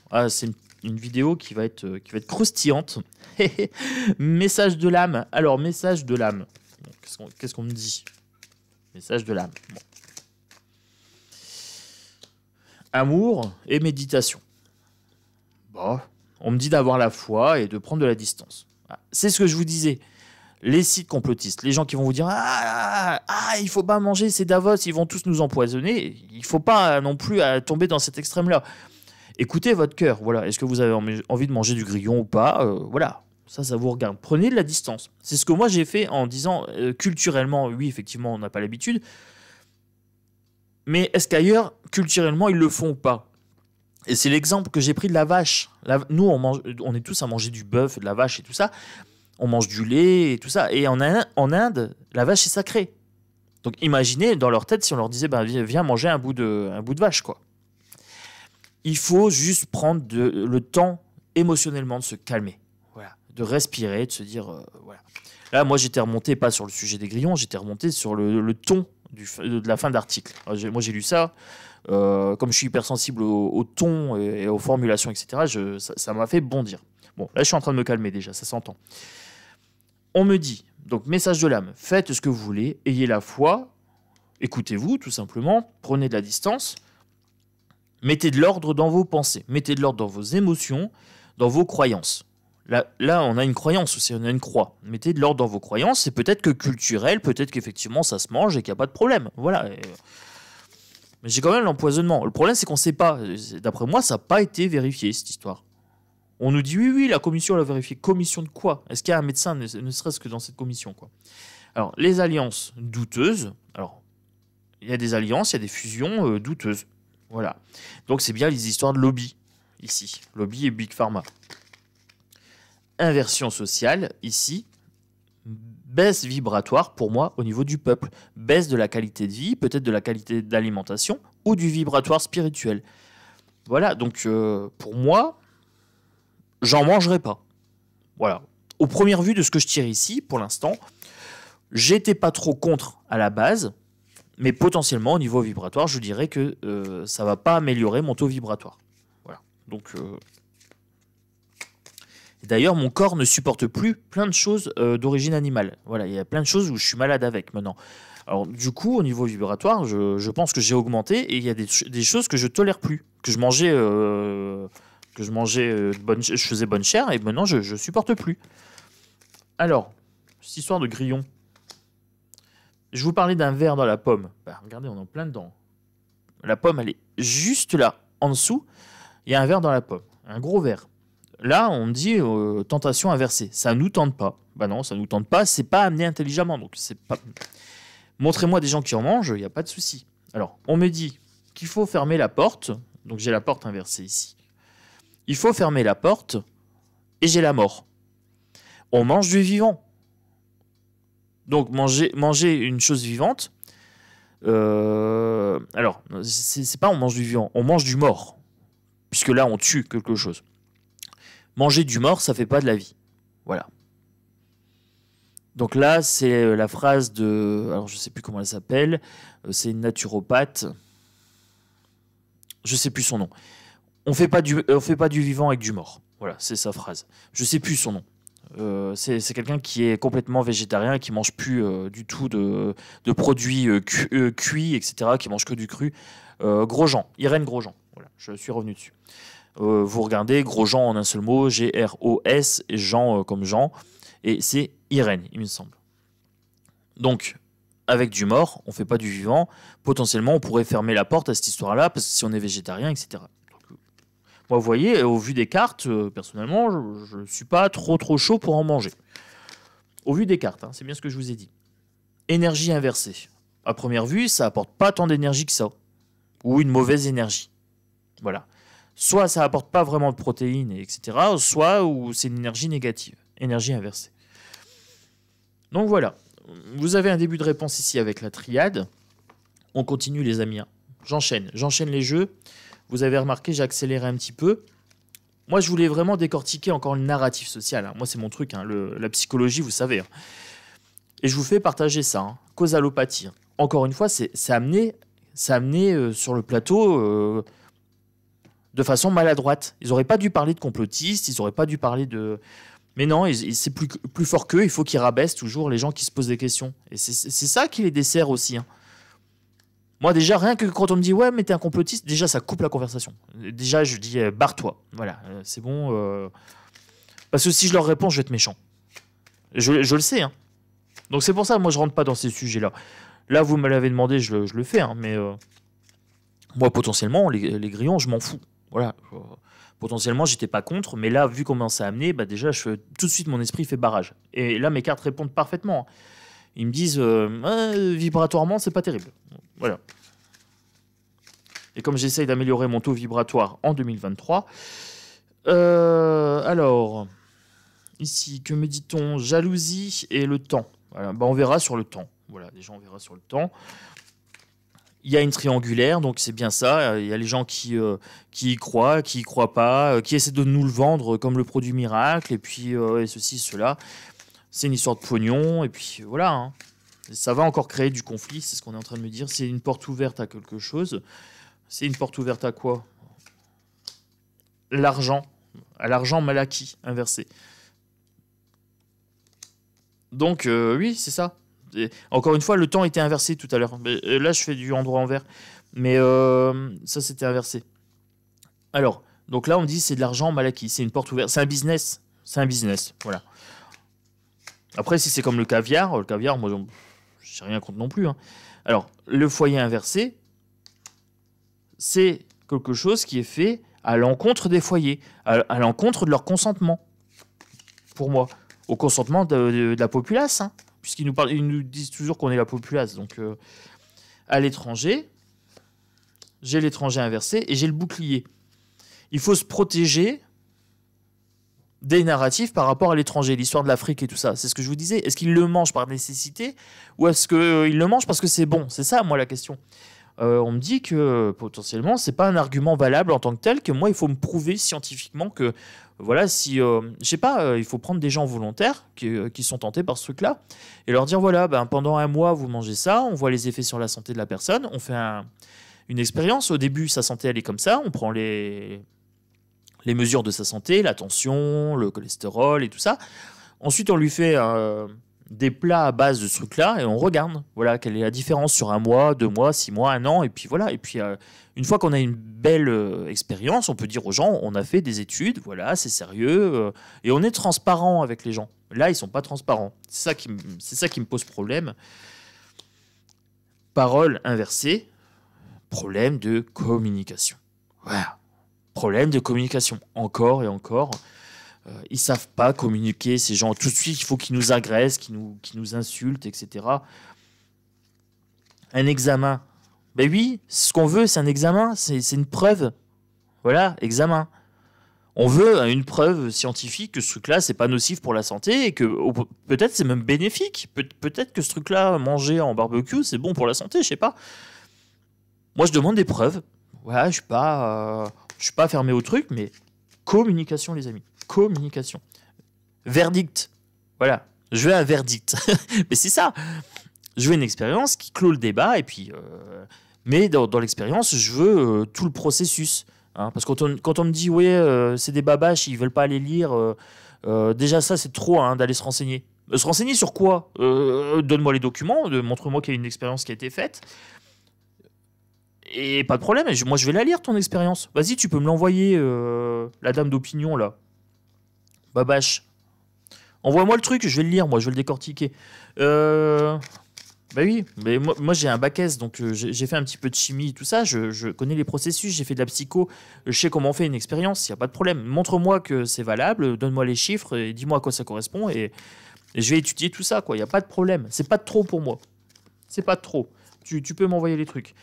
Ah, c'est une vidéo qui va être croustillante. Message de l'âme. Alors, message de l'âme. Qu'est-ce qu'on me dit? Message de l'âme. Bon. Amour et méditation. Bon, on me dit d'avoir la foi et de prendre de la distance. C'est ce que je vous disais. Les sites complotistes, les gens qui vont vous dire il faut pas manger, c'est Davos, ils vont tous nous empoisonner. Il faut pas non plus tomber dans cet extrême-là. Écoutez votre cœur. Voilà. Est-ce que vous avez envie de manger du grillon ou pas? Voilà. Ça vous regarde. Prenez de la distance. C'est ce que moi j'ai fait en disant culturellement, oui, effectivement, on n'a pas l'habitude. Mais est-ce qu'ailleurs, culturellement, ils le font ou pas? Et c'est l'exemple que j'ai pris de la vache. Nous, on est tous à manger du bœuf, de la vache et tout ça. On mange du lait et tout ça. Et en Inde, la vache est sacrée. Donc imaginez dans leur tête si on leur disait viens manger un bout de vache, quoi. Il faut juste prendre le temps émotionnellement de se calmer. Voilà. De respirer, de se dire voilà. Là, moi, j'étais remonté pas sur le sujet des grillons, j'étais remonté sur le ton de la fin d'article. Moi, j'ai lu ça. Comme je suis hypersensible au ton et aux formulations, etc., ça m'a fait bondir. Bon, là, je suis en train de me calmer déjà, ça s'entend. On me dit, donc, message de l'âme, faites ce que vous voulez, ayez la foi, écoutez-vous, tout simplement, prenez de la distance, mettez de l'ordre dans vos pensées, mettez de l'ordre dans vos émotions, dans vos croyances. Là, on a une croyance aussi, on a une croix. Mettez de l'ordre dans vos croyances, c'est peut-être que culturel, peut-être qu'effectivement ça se mange et qu'il n'y a pas de problème. Voilà. Mais j'ai quand même l'empoisonnement. Le problème, c'est qu'on ne sait pas. D'après moi, ça n'a pas été vérifié, cette histoire. On nous dit, oui, la commission l'a vérifié. Commission de quoi? Est-ce qu'il y a un médecin, ne serait-ce que dans cette commission, quoi? Alors, les alliances douteuses. Alors, il y a des alliances, il y a des fusions douteuses. Voilà. Donc, c'est bien les histoires de lobby, ici. Lobby et Big Pharma. Inversion sociale, ici. Baisse vibratoire, pour moi, au niveau du peuple. Baisse de la qualité de vie, peut-être de la qualité d'alimentation, ou du vibratoire spirituel. Voilà, donc, pour moi, j'en mangerai pas. Voilà. Au premier vue de ce que je tire ici, pour l'instant, j'étais pas trop contre à la base, mais potentiellement, au niveau vibratoire, je dirais que ça va pas améliorer mon taux vibratoire. Voilà. Donc... D'ailleurs, mon corps ne supporte plus plein de choses d'origine animale. Voilà, il y a plein de choses où je suis malade avec maintenant. Alors, du coup, au niveau vibratoire, je pense que j'ai augmenté et il y a des choses que je tolère plus. Que je mangeais, je faisais bonne chère et maintenant je supporte plus. Alors, cette histoire de grillon. Je vous parlais d'un verre dans la pomme. Bah, regardez, on est en plein dedans. La pomme, elle est juste là, en dessous. Il y a un verre dans la pomme, un gros verre. Là, on me dit tentation inversée. Ça nous tente pas. Bah non, ça nous tente pas. C'est pas amené intelligemment. Donc c'est pas. Montrez-moi des gens qui en mangent. Il n'y a pas de souci. Alors, on me dit qu'il faut fermer la porte. Donc j'ai la porte inversée ici. Il faut fermer la porte et j'ai la mort. On mange du vivant. Donc manger une chose vivante, Alors, c'est pas on mange du vivant, on mange du mort. Puisque là, on tue quelque chose. Manger du mort, ça fait pas de la vie. Voilà. Donc là, c'est la phrase de... Alors, je sais plus comment elle s'appelle. C'est une naturopathe. Je sais plus son nom. On fait pas du vivant avec du mort. Voilà, c'est sa phrase. Je sais plus son nom. C'est quelqu'un qui est complètement végétarien et qui mange plus du tout de produits cuits, etc., qui mange que du cru. Grosjean, Irène Grosjean. Voilà, je suis revenu dessus. Vous regardez, Grosjean en un seul mot, G-R-O-S, et Jean comme Jean, et c'est Irène, il me semble. Donc, avec du mort, on fait pas du vivant. Potentiellement, on pourrait fermer la porte à cette histoire-là, parce que si on est végétarien, etc. Moi, vous voyez, au vu des cartes, personnellement, je ne suis pas trop chaud pour en manger. Au vu des cartes, hein, c'est bien ce que je vous ai dit. Énergie inversée. À première vue, ça apporte pas tant d'énergie que ça. Ou une mauvaise énergie. Voilà. Soit ça apporte pas vraiment de protéines, etc. Soit où c'est une énergie négative. Énergie inversée. Donc voilà. Vous avez un début de réponse ici avec la triade. On continue les amis. J'enchaîne les jeux. Vous avez remarqué, j'ai accéléré un petit peu. Moi, je voulais vraiment décortiquer encore le narratif social. Hein. Moi, c'est mon truc, hein, la psychologie, vous savez. Hein. Et je vous fais partager ça. Hein. Causalopathie. Encore une fois, c'est amené sur le plateau de façon maladroite. Ils n'auraient pas dû parler de complotistes, ils n'auraient pas dû parler de... Mais non, c'est plus fort qu'eux, il faut qu'ils rabaissent toujours les gens qui se posent des questions. Et c'est ça qui les dessert aussi. Hein. Moi, déjà, rien que quand on me dit « Ouais, mais t'es un complotiste », déjà, ça coupe la conversation. Déjà, je dis « Barre-toi ». Voilà, c'est bon. Parce que si je leur réponds, je vais être méchant. Je le sais. Hein. Donc c'est pour ça, moi, je rentre pas dans ces sujets-là. Là, vous me l'avez demandé, je le fais. Hein, mais moi, potentiellement, les grillons, je m'en fous. Voilà. Potentiellement, j'étais pas contre. Mais là, vu comment ça a amené, bah, déjà, tout de suite, mon esprit fait barrage. Et là, mes cartes répondent parfaitement. Hein. Ils me disent vibratoirement, c'est pas terrible. Voilà. Et comme j'essaye d'améliorer mon taux vibratoire en 2023, alors, ici, que me dit-on? Jalousie et le temps. Voilà, bah, on verra sur le temps. Voilà, déjà, on verra sur le temps. Il y a une triangulaire, donc c'est bien ça. Il y a les gens qui y croient, qui y croient pas, qui essaient de nous le vendre comme le produit miracle, et puis et ceci, cela. C'est une histoire de pognon, et puis voilà. Hein. Ça va encore créer du conflit, c'est ce qu'on est en train de me dire. C'est une porte ouverte à quelque chose. C'est une porte ouverte à quoi? L'argent. À l'argent mal acquis, inversé. Donc, oui, c'est ça. Et encore une fois, le temps était inversé tout à l'heure. Là, je fais du endroit envers. Mais ça, c'était inversé. Alors, donc là, on dit c'est de l'argent mal acquis. C'est une porte ouverte. C'est un business. C'est un business. Voilà. Après, si c'est comme le caviar, moi, je n'ai rien contre non plus. Hein. Alors, le foyer inversé, c'est quelque chose qui est fait à l'encontre des foyers, à l'encontre de leur consentement. Pour moi. Au consentement de la populace. Hein. Puisqu'ils nous disent toujours qu'on est la populace. Donc, à l'étranger, j'ai l'étranger inversé et j'ai le bouclier. Il faut se protéger des narratifs par rapport à l'étranger, l'histoire de l'Afrique et tout ça. C'est ce que je vous disais. Est-ce qu'ils le mangent par nécessité ou est-ce qu'ils le mangent parce que c'est bon? C'est ça, moi, la question. On me dit que potentiellement, c'est pas un argument valable en tant que tel, que moi, il faut me prouver scientifiquement que, voilà, si, je sais pas, il faut prendre des gens volontaires qui sont tentés par ce truc-là et leur dire, voilà, ben, pendant un mois, vous mangez ça, on voit les effets sur la santé de la personne, on fait une expérience. Au début, sa santé, elle est comme ça, on prend les mesures de sa santé, la tension, le cholestérol et tout ça. Ensuite, on lui fait des plats à base de ce truc-là et on regarde voilà, quelle est la différence sur 1 mois, 2 mois, 6 mois, 1 an. Et puis voilà. Et puis, une fois qu'on a une belle expérience, on peut dire aux gens, on a fait des études, voilà, c'est sérieux. Et on est transparent avec les gens. Là, ils ne sont pas transparents. C'est ça qui me pose problème. Parole inversée, problème de communication. Voilà. Problème de communication. Encore et encore. Ils savent pas communiquer, ces gens. Tout de suite, il faut qu'ils nous agressent, qu'ils nous insultent, etc. Un examen. Ben oui, ce qu'on veut, c'est un examen. C'est une preuve. Voilà, examen. On veut une preuve scientifique que ce truc-là, c'est pas nocif pour la santé et que peut-être c'est même bénéfique. Peut-être que ce truc-là, manger en barbecue, c'est bon pour la santé, je sais pas. Moi, je demande des preuves. Voilà, je suis pas fermé au truc, mais communication, les amis. Communication. Verdict. Voilà. Je veux un verdict. Mais c'est ça. Je veux une expérience qui clôt le débat et puis... mais dans l'expérience, je veux tout le processus. Hein, parce que quand on me dit, ouais, c'est des babaches, ils veulent pas aller lire, déjà ça, c'est trop hein, d'aller se renseigner. Se renseigner sur quoi? Donne-moi les documents, montre-moi qu'il y a une expérience qui a été faite. Et pas de problème, moi je vais la lire ton expérience. Vas-y, tu peux me l'envoyer, la dame d'opinion là. Babache. Envoie-moi le truc, je vais le lire, moi je vais le décortiquer. Bah oui, mais moi j'ai un bac S, donc j'ai fait un petit peu de chimie, tout ça, je connais les processus, j'ai fait de la psycho, je sais comment on fait une expérience, il n'y a pas de problème. Montre-moi que c'est valable, donne-moi les chiffres et dis-moi à quoi ça correspond et je vais étudier tout ça, quoi. Il n'y a pas de problème. C'est pas de trop pour moi. C'est pas de trop. Tu peux m'envoyer les trucs.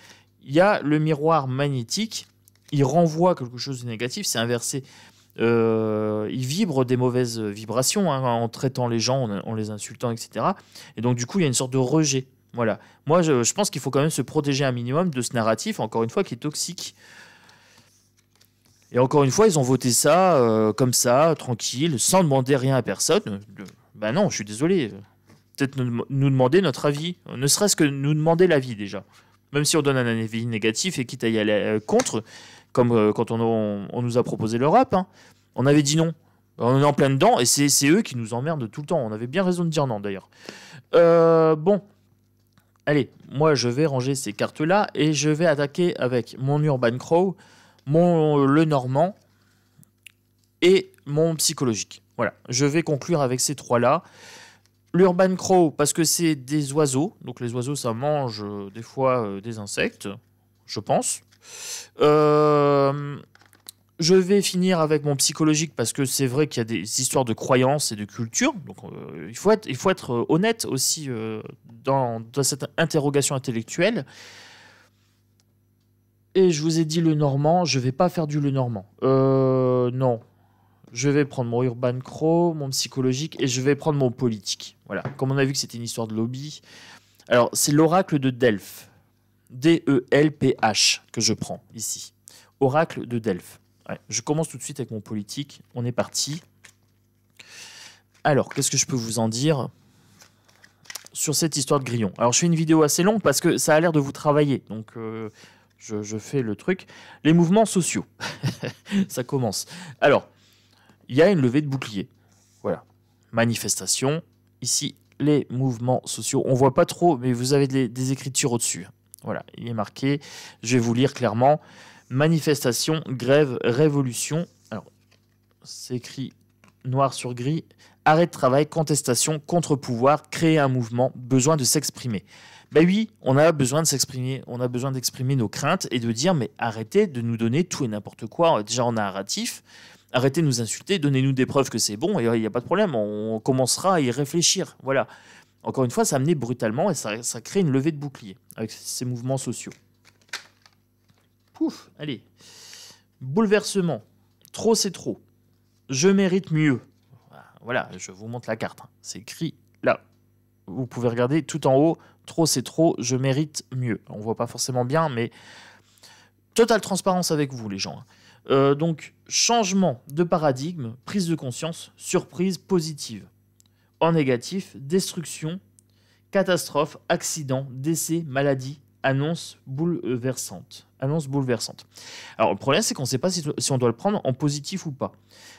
Il y a le miroir magnétique, il renvoie quelque chose de négatif, c'est inversé. Il vibre des mauvaises vibrations hein, en traitant les gens, en les insultant, etc. Et donc du coup, il y a une sorte de rejet. Voilà. Moi, je pense qu'il faut quand même se protéger un minimum de ce narratif, encore une fois, qui est toxique. Et encore une fois, ils ont voté ça comme ça, tranquille, sans demander rien à personne. Ben non, je suis désolé. Peut-être nous demander notre avis, ne serait-ce que nous demander l'avis déjà. Même si on donne un avis négatif et quitte à y aller contre, comme quand on nous a proposé l'Europe, hein, on avait dit non. On est en plein dedans et c'est eux qui nous emmerdent tout le temps. On avait bien raison de dire non d'ailleurs. Bon, allez, moi je vais ranger ces cartes-là et je vais attaquer avec mon Urban Crow, mon Lenormand et mon psychologique. Voilà, je vais conclure avec ces trois-là. L'Urban Crow, parce que c'est des oiseaux. Donc les oiseaux, ça mange des fois des insectes, je pense. Je vais finir avec mon psychologique, parce que c'est vrai qu'il y a des histoires de croyances et de culture. Donc il faut être honnête aussi dans cette interrogation intellectuelle. Et je vous ai dit le Normand, je vais pas faire du le Normand. Non. Je vais prendre mon Urban Crow, mon psychologique, et je vais prendre mon politique. Voilà. Comme on a vu que c'était une histoire de lobby. Alors, c'est l'oracle de Delphes. D-E-L-P-H que je prends ici. Oracle de Delphes. Ouais. Je commence tout de suite avec mon politique. On est parti. Alors, qu'est-ce que je peux vous en dire sur cette histoire de grillon? Alors, je fais une vidéo assez longue parce que ça a l'air de vous travailler. Donc, je fais le truc. Les mouvements sociaux. Ça commence. Alors, il y a une levée de bouclier. Voilà. Manifestation. Ici, les mouvements sociaux. On ne voit pas trop, mais vous avez des écritures au-dessus. Voilà, il est marqué. Je vais vous lire clairement. Manifestation, grève, révolution. Alors, c'est écrit noir sur gris. Arrêt de travail, contestation, contre-pouvoir, créer un mouvement, besoin de s'exprimer. Ben oui, on a besoin de s'exprimer. On a besoin d'exprimer nos craintes et de dire, mais arrêtez de nous donner tout et n'importe quoi. Déjà en narratif. Arrêtez de nous insulter, donnez-nous des preuves que c'est bon, et il n'y a pas de problème, on commencera à y réfléchir. Voilà. Encore une fois, ça a amené brutalement et ça crée une levée de bouclier avec ces mouvements sociaux. Pouf, allez. Bouleversement. Trop, c'est trop. Je mérite mieux. Voilà, je vous montre la carte. C'est écrit là. Vous pouvez regarder tout en haut. Trop, c'est trop. Je mérite mieux. On ne voit pas forcément bien, mais totale transparence avec vous, les gens. Donc, changement de paradigme, prise de conscience, surprise positive. En négatif, destruction, catastrophe, accident, décès, maladie, annonce bouleversante. Annonce bouleversante. Alors, le problème, c'est qu'on ne sait pas si on doit le prendre en positif ou pas.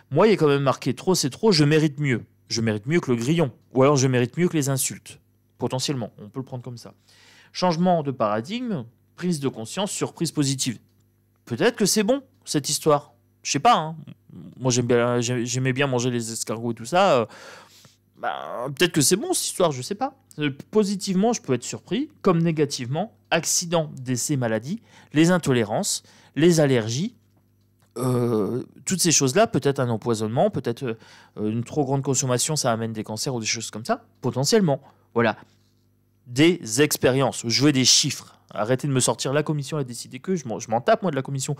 Moi, il est quand même marqué trop, c'est trop, je mérite mieux. Je mérite mieux que le grillon. Ou alors, je mérite mieux que les insultes. Potentiellement, on peut le prendre comme ça. Changement de paradigme, prise de conscience, surprise positive. Peut-être que c'est bon, cette histoire. Je sais pas. Hein. Moi, j'aimais bien manger les escargots et tout ça. Peut-être que c'est bon, cette histoire, je sais pas. Positivement, je peux être surpris. Comme négativement, accident, décès, maladie, les intolérances, les allergies, toutes ces choses-là, peut-être un empoisonnement, peut-être une trop grande consommation, ça amène des cancers ou des choses comme ça. Potentiellement. Voilà. Des expériences. Je veux des chiffres. Arrêtez de me sortir. La commission a décidé que je m'en tape, moi, de la commission.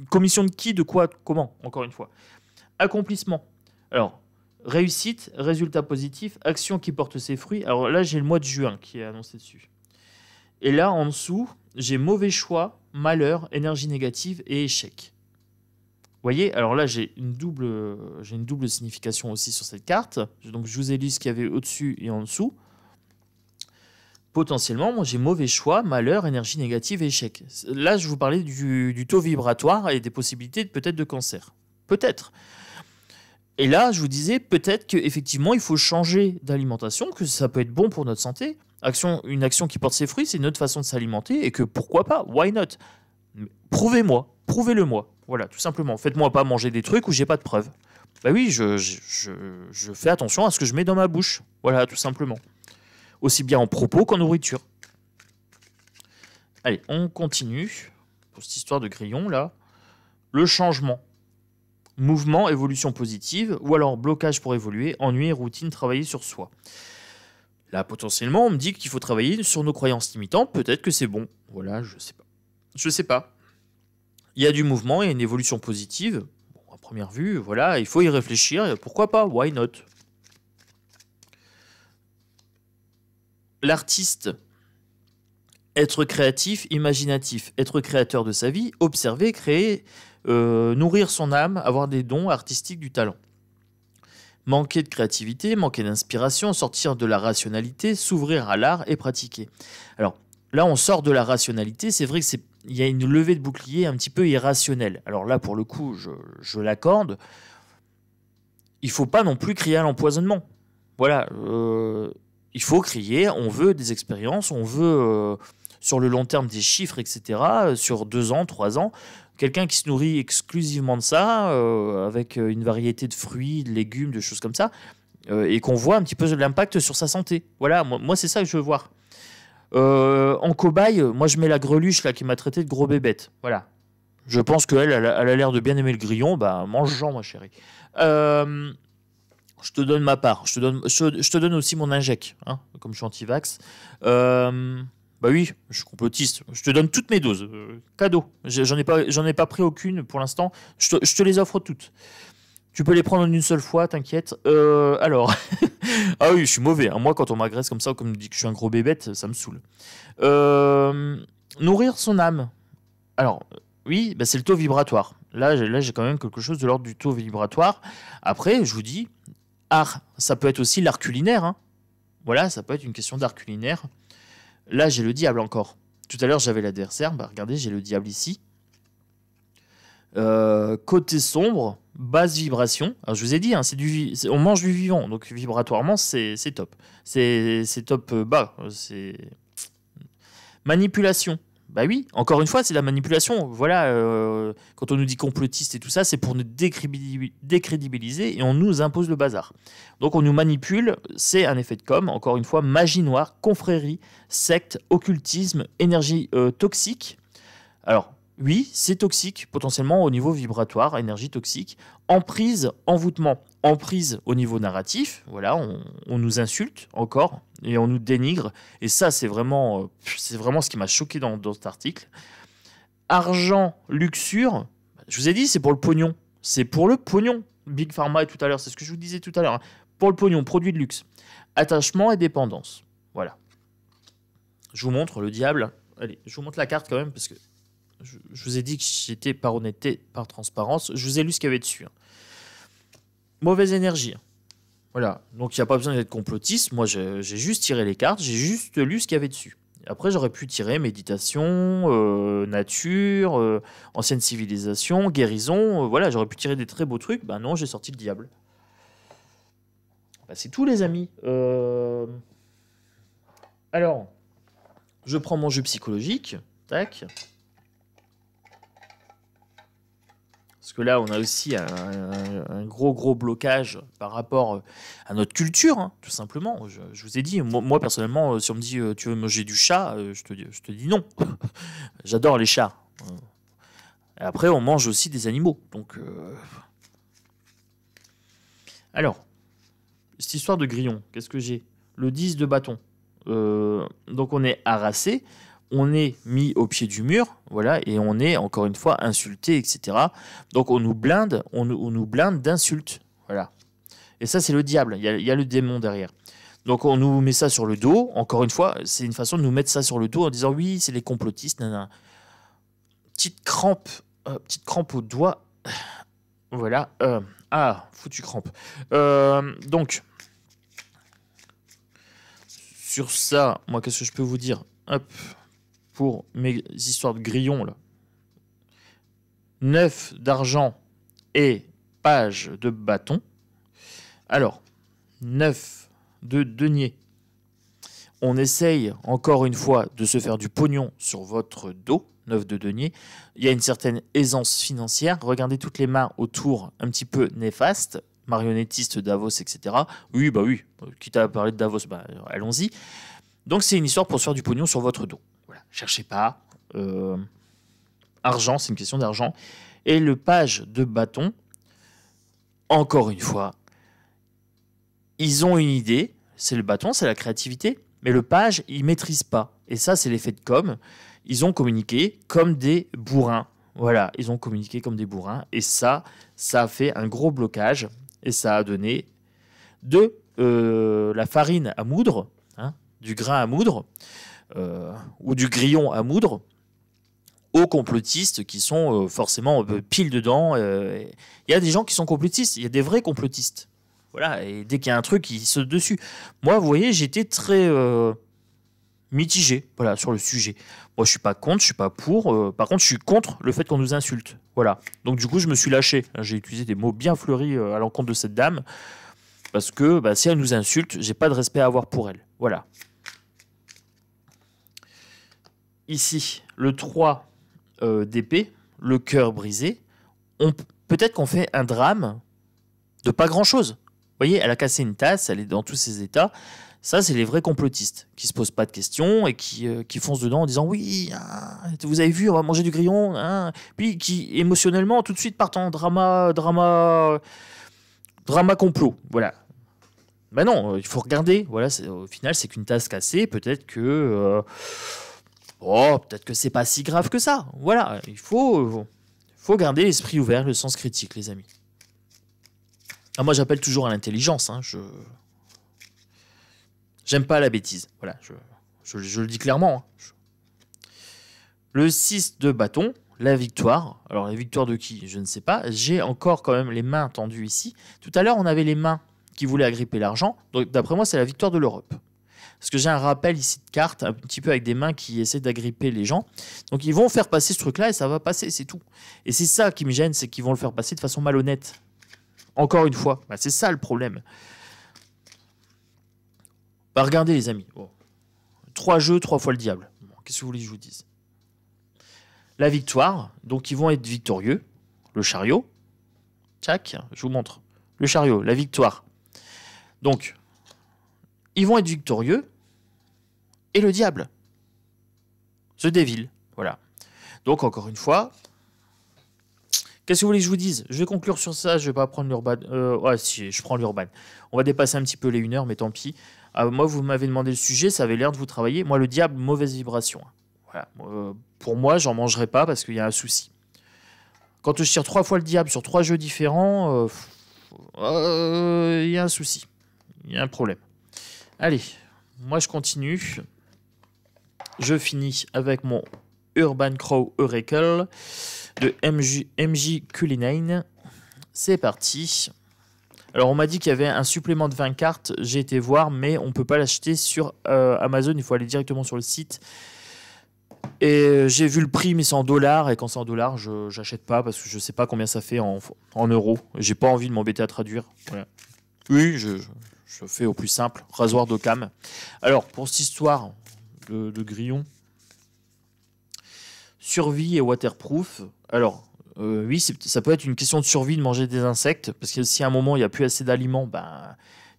Commission de qui, de quoi, comment, encore une fois. Accomplissement. Alors, réussite, résultat positif, action qui porte ses fruits. Alors là, j'ai le mois de juin qui est annoncé dessus. Et là, en dessous, j'ai mauvais choix, malheur, énergie négative et échec. Vous voyez, alors là, j'ai une double signification aussi sur cette carte. Donc, je vous ai lu ce qu'il y avait au-dessus et en dessous. Potentiellement, moi, j'ai mauvais choix, malheur, énergie négative et échec. Là, je vous parlais du taux vibratoire et des possibilités peut-être de cancer. Peut-être. Et là, je vous disais peut-être qu'effectivement, il faut changer d'alimentation, que ça peut être bon pour notre santé. Une action qui porte ses fruits, c'est une autre façon de s'alimenter et que pourquoi pas, why not? Prouvez-moi, prouvez-le-moi. Voilà, tout simplement. Faites-moi pas manger des trucs où j'ai pas de preuves. Bah oui, je fais attention à ce que je mets dans ma bouche. Voilà, tout simplement. Aussi bien en propos qu'en nourriture. Allez, on continue pour cette histoire de grillon là. Le changement. Mouvement, évolution positive, ou alors blocage pour évoluer, ennui, routine, travailler sur soi. Là, potentiellement, on me dit qu'il faut travailler sur nos croyances limitantes. Peut-être que c'est bon. Voilà, je sais pas. Je sais pas. Il y a du mouvement et une évolution positive. Bon, à première vue, voilà, il faut y réfléchir. Pourquoi pas? Why not? L'artiste. Être créatif, imaginatif, être créateur de sa vie, observer, créer, nourrir son âme, avoir des dons artistiques, du talent. Manquer de créativité, manquer d'inspiration, sortir de la rationalité, s'ouvrir à l'art et pratiquer. Alors là, on sort de la rationalité. C'est vrai qu'il y a une levée de bouclier un petit peu irrationnelle. Alors là, pour le coup, je l'accorde. Il ne faut pas non plus crier à l'empoisonnement. Voilà. Il faut crier, on veut des expériences, on veut sur le long terme des chiffres, etc. Sur 2 ans, 3 ans. Quelqu'un qui se nourrit exclusivement de ça, avec une variété de fruits, de légumes, de choses comme ça, et qu'on voit un petit peu l'impact sur sa santé. Voilà, moi c'est ça que je veux voir. En cobaye, moi je mets la greluche là qui m'a traité de gros bébête. Voilà. Je pense qu'elle a l'air de bien aimer le grillon. Bah mange-en, ma chérie. Je te donne ma part. Je te donne aussi mon inject, hein, comme je suis anti-vax. Bah oui, je suis complotiste. Je te donne toutes mes doses. Cadeau. J'en ai pas pris aucune pour l'instant. Je te les offre toutes. Tu peux les prendre en une seule fois, t'inquiète. Alors. Ah oui, je suis mauvais. Hein. Moi, quand on m'agresse comme ça, comme on me dit que je suis un gros bébête, ça me saoule. Nourrir son âme. Alors, oui, bah c'est le taux vibratoire. Là, j'ai quand même quelque chose de l'ordre du taux vibratoire. Après, je vous dis, art, ça peut être aussi l'art culinaire. Hein. Voilà, ça peut être une question d'art culinaire. Là, j'ai le diable encore. Tout à l'heure, j'avais l'adversaire. Bah, regardez, j'ai le diable ici. Côté sombre, basse vibration. Alors, je vous ai dit, hein, on mange du vivant. Donc, vibratoirement, c'est top. C'est top bas. C'est manipulation. Bah oui, encore une fois, c'est la manipulation. Voilà, quand on nous dit complotiste et tout ça, c'est pour nous décrédibiliser et on nous impose le bazar. Donc on nous manipule, c'est un effet de com. Encore une fois, magie noire, confrérie, secte, occultisme, énergie toxique. Alors oui, c'est toxique potentiellement au niveau vibratoire, énergie toxique. Emprise, envoûtement, emprise au niveau narratif. Voilà, on nous insulte encore et on nous dénigre. Et ça, c'est vraiment ce qui m'a choqué dans cet article. Argent, luxure. Je vous ai dit, c'est pour le pognon. C'est pour le pognon. Big Pharma et tout à l'heure, c'est ce que je vous disais tout à l'heure. Hein. Pour le pognon, produit de luxe. Attachement et dépendance. Voilà. Je vous montre le diable. Allez, je vous montre la carte quand même parce que je vous ai dit que j'étais par honnêteté, par transparence. Je vous ai lu ce qu'il y avait dessus. Hein. Mauvaise énergie. Voilà. Donc il n'y a pas besoin d'être complotiste. Moi, j'ai juste tiré les cartes. J'ai juste lu ce qu'il y avait dessus. Après, j'aurais pu tirer méditation, nature, ancienne civilisation, guérison. Voilà, j'aurais pu tirer des très beaux trucs. Ben non, j'ai sorti le diable. Ben, c'est tout, les amis. Alors, je prends mon jeu psychologique. Tac. Parce que là, on a aussi un gros blocage par rapport à notre culture, hein, tout simplement. Je vous ai dit, moi personnellement, si on me dit tu veux manger du chat, je te dis non. J'adore les chats. Et après, on mange aussi des animaux. Donc, alors, cette histoire de grillon, qu'est-ce que j'ai? Le 10 de bâton. Donc, on est harassé. on est mis au pied du mur, voilà, et on est encore une fois insulté, etc. Donc on nous blinde, on nous blinde d'insultes, voilà. Et ça, c'est le diable, il y a le démon derrière. Donc on nous met ça sur le dos, encore une fois, c'est une façon de nous mettre ça sur le dos en disant oui, c'est les complotistes, nanana. Petite crampe au doigt, voilà, foutu crampe. Donc, sur ça, moi, qu'est-ce que je peux vous dire? Hop, pour mes histoires de grillons, là. 9 d'argent et page de bâton. Alors, 9 de denier. On essaye, encore une fois, de se faire du pognon sur votre dos. 9 de denier. Il y a une certaine aisance financière. Regardez toutes les mains autour, un petit peu néfastes. Marionnettistes, Davos, etc. Oui, bah oui. Quitte à parler de Davos, bah, allons-y. Donc, c'est une histoire pour se faire du pognon sur votre dos. Voilà. Cherchez pas. Argent, c'est une question d'argent. Et le page de bâton, encore une fois, ils ont une idée. C'est le bâton, c'est la créativité. Mais le page, ils ne maîtrisent pas. Et ça, c'est l'effet de com'. Ils ont communiqué comme des bourrins. Voilà, ils ont communiqué comme des bourrins. Et ça a fait un gros blocage. Et ça a donné de la farine à moudre, hein, du grain à moudre, ou du grillon à moudre, aux complotistes qui sont forcément pile dedans. Il y a des gens qui sont complotistes, il y a des vrais complotistes. Voilà, et dès qu'il y a un truc, ils sautent dessus. Moi, vous voyez, j'étais très mitigé, voilà, sur le sujet. Moi, je suis pas contre, je suis pas pour. Par contre, je suis contre le fait qu'on nous insulte. Voilà. Donc, du coup, je me suis lâché. J'ai utilisé des mots bien fleuris à l'encontre de cette dame. Parce que si elle nous insulte, j'ai pas de respect à avoir pour elle. Voilà. Ici, le 3 d'épée, le cœur brisé. Peut-être qu'on fait un drame de pas grand-chose. Vous voyez, elle a cassé une tasse, elle est dans tous ses états. Ça, c'est les vrais complotistes qui se posent pas de questions et qui foncent dedans en disant oui, vous avez vu, on va manger du grillon, hein. Puis qui émotionnellement tout de suite partent en drama complot. Voilà. Ben non, il faut regarder. Voilà, au final, c'est qu'une tasse cassée. Peut-être que c'est pas si grave que ça. Voilà, il faut garder l'esprit ouvert, le sens critique, les amis. Moi, j'appelle toujours à l'intelligence. Hein. J'aime pas la bêtise. Voilà, je le dis clairement. Hein. Le 6 de bâton, la victoire. Alors, la victoire de qui? Je ne sais pas. J'ai encore quand même les mains tendues ici. Tout à l'heure, on avait les mains qui voulaient agripper l'argent. Donc, d'après moi, c'est la victoire de l'Europe. Parce que j'ai un rappel ici de cartes, un petit peu avec des mains qui essaient d'agripper les gens. Donc, ils vont faire passer ce truc-là et ça va passer, c'est tout. Et c'est ça qui me gêne, c'est qu'ils vont le faire passer de façon malhonnête. Encore une fois, c'est ça le problème. Regardez les amis. 3 jeux, 3 fois le diable. Qu'est-ce que vous voulez que je vous dise? La victoire, donc ils vont être victorieux. Le chariot. Tchac, je vous montre. Le chariot, la victoire. Donc, ils vont être victorieux. Et le diable. The Devil. Voilà. Donc, encore une fois... Qu'est-ce que vous voulez que je vous dise? Je vais conclure sur ça, je vais pas prendre l'Urban. Si, je prends l'Urban. On va dépasser un petit peu les 1 heure, mais tant pis. Moi, vous m'avez demandé le sujet, ça avait l'air de vous travailler. Moi, le diable, mauvaise vibration. Voilà. Pour moi, j'en mangerai pas parce qu'il y a un souci. Quand je tire 3 fois le diable sur 3 jeux différents, il y a un souci. Il y a un problème. Allez, moi, je continue. Je finis avec mon Urban Crow Oracle de MJ Cullinane. C'est parti. Alors on m'a dit qu'il y avait un supplément de 20 cartes, j'ai été voir, mais on ne peut pas l'acheter sur Amazon, il faut aller directement sur le site. Et j'ai vu le prix, mais c'est en dollars, et quand c'est en dollars, je n'achète pas parce que je ne sais pas combien ça fait en euros. J'ai pas envie de m'embêter à traduire. Voilà. Oui, je fais au plus simple, rasoir d'Occam. Alors pour cette histoire de grillon, survie et waterproof. Alors, oui, ça peut être une question de survie de manger des insectes, parce que si à un moment il n'y a plus assez d'aliments,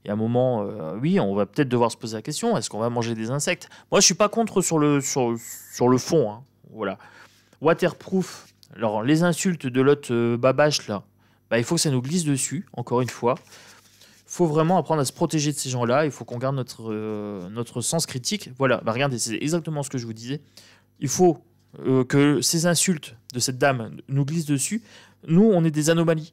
il y a un moment, oui, on va peut-être devoir se poser la question, est-ce qu'on va manger des insectes? Moi, je suis pas contre sur le fond. Hein, voilà. Waterproof. Alors, les insultes de l'autre babache, là, il faut que ça nous glisse dessus, encore une fois. Il faut vraiment apprendre à se protéger de ces gens-là. Il faut qu'on garde notre sens critique. Voilà, regardez, c'est exactement ce que je vous disais. il faut que ces insultes de cette dame nous glissent dessus. Nous, on est des anomalies.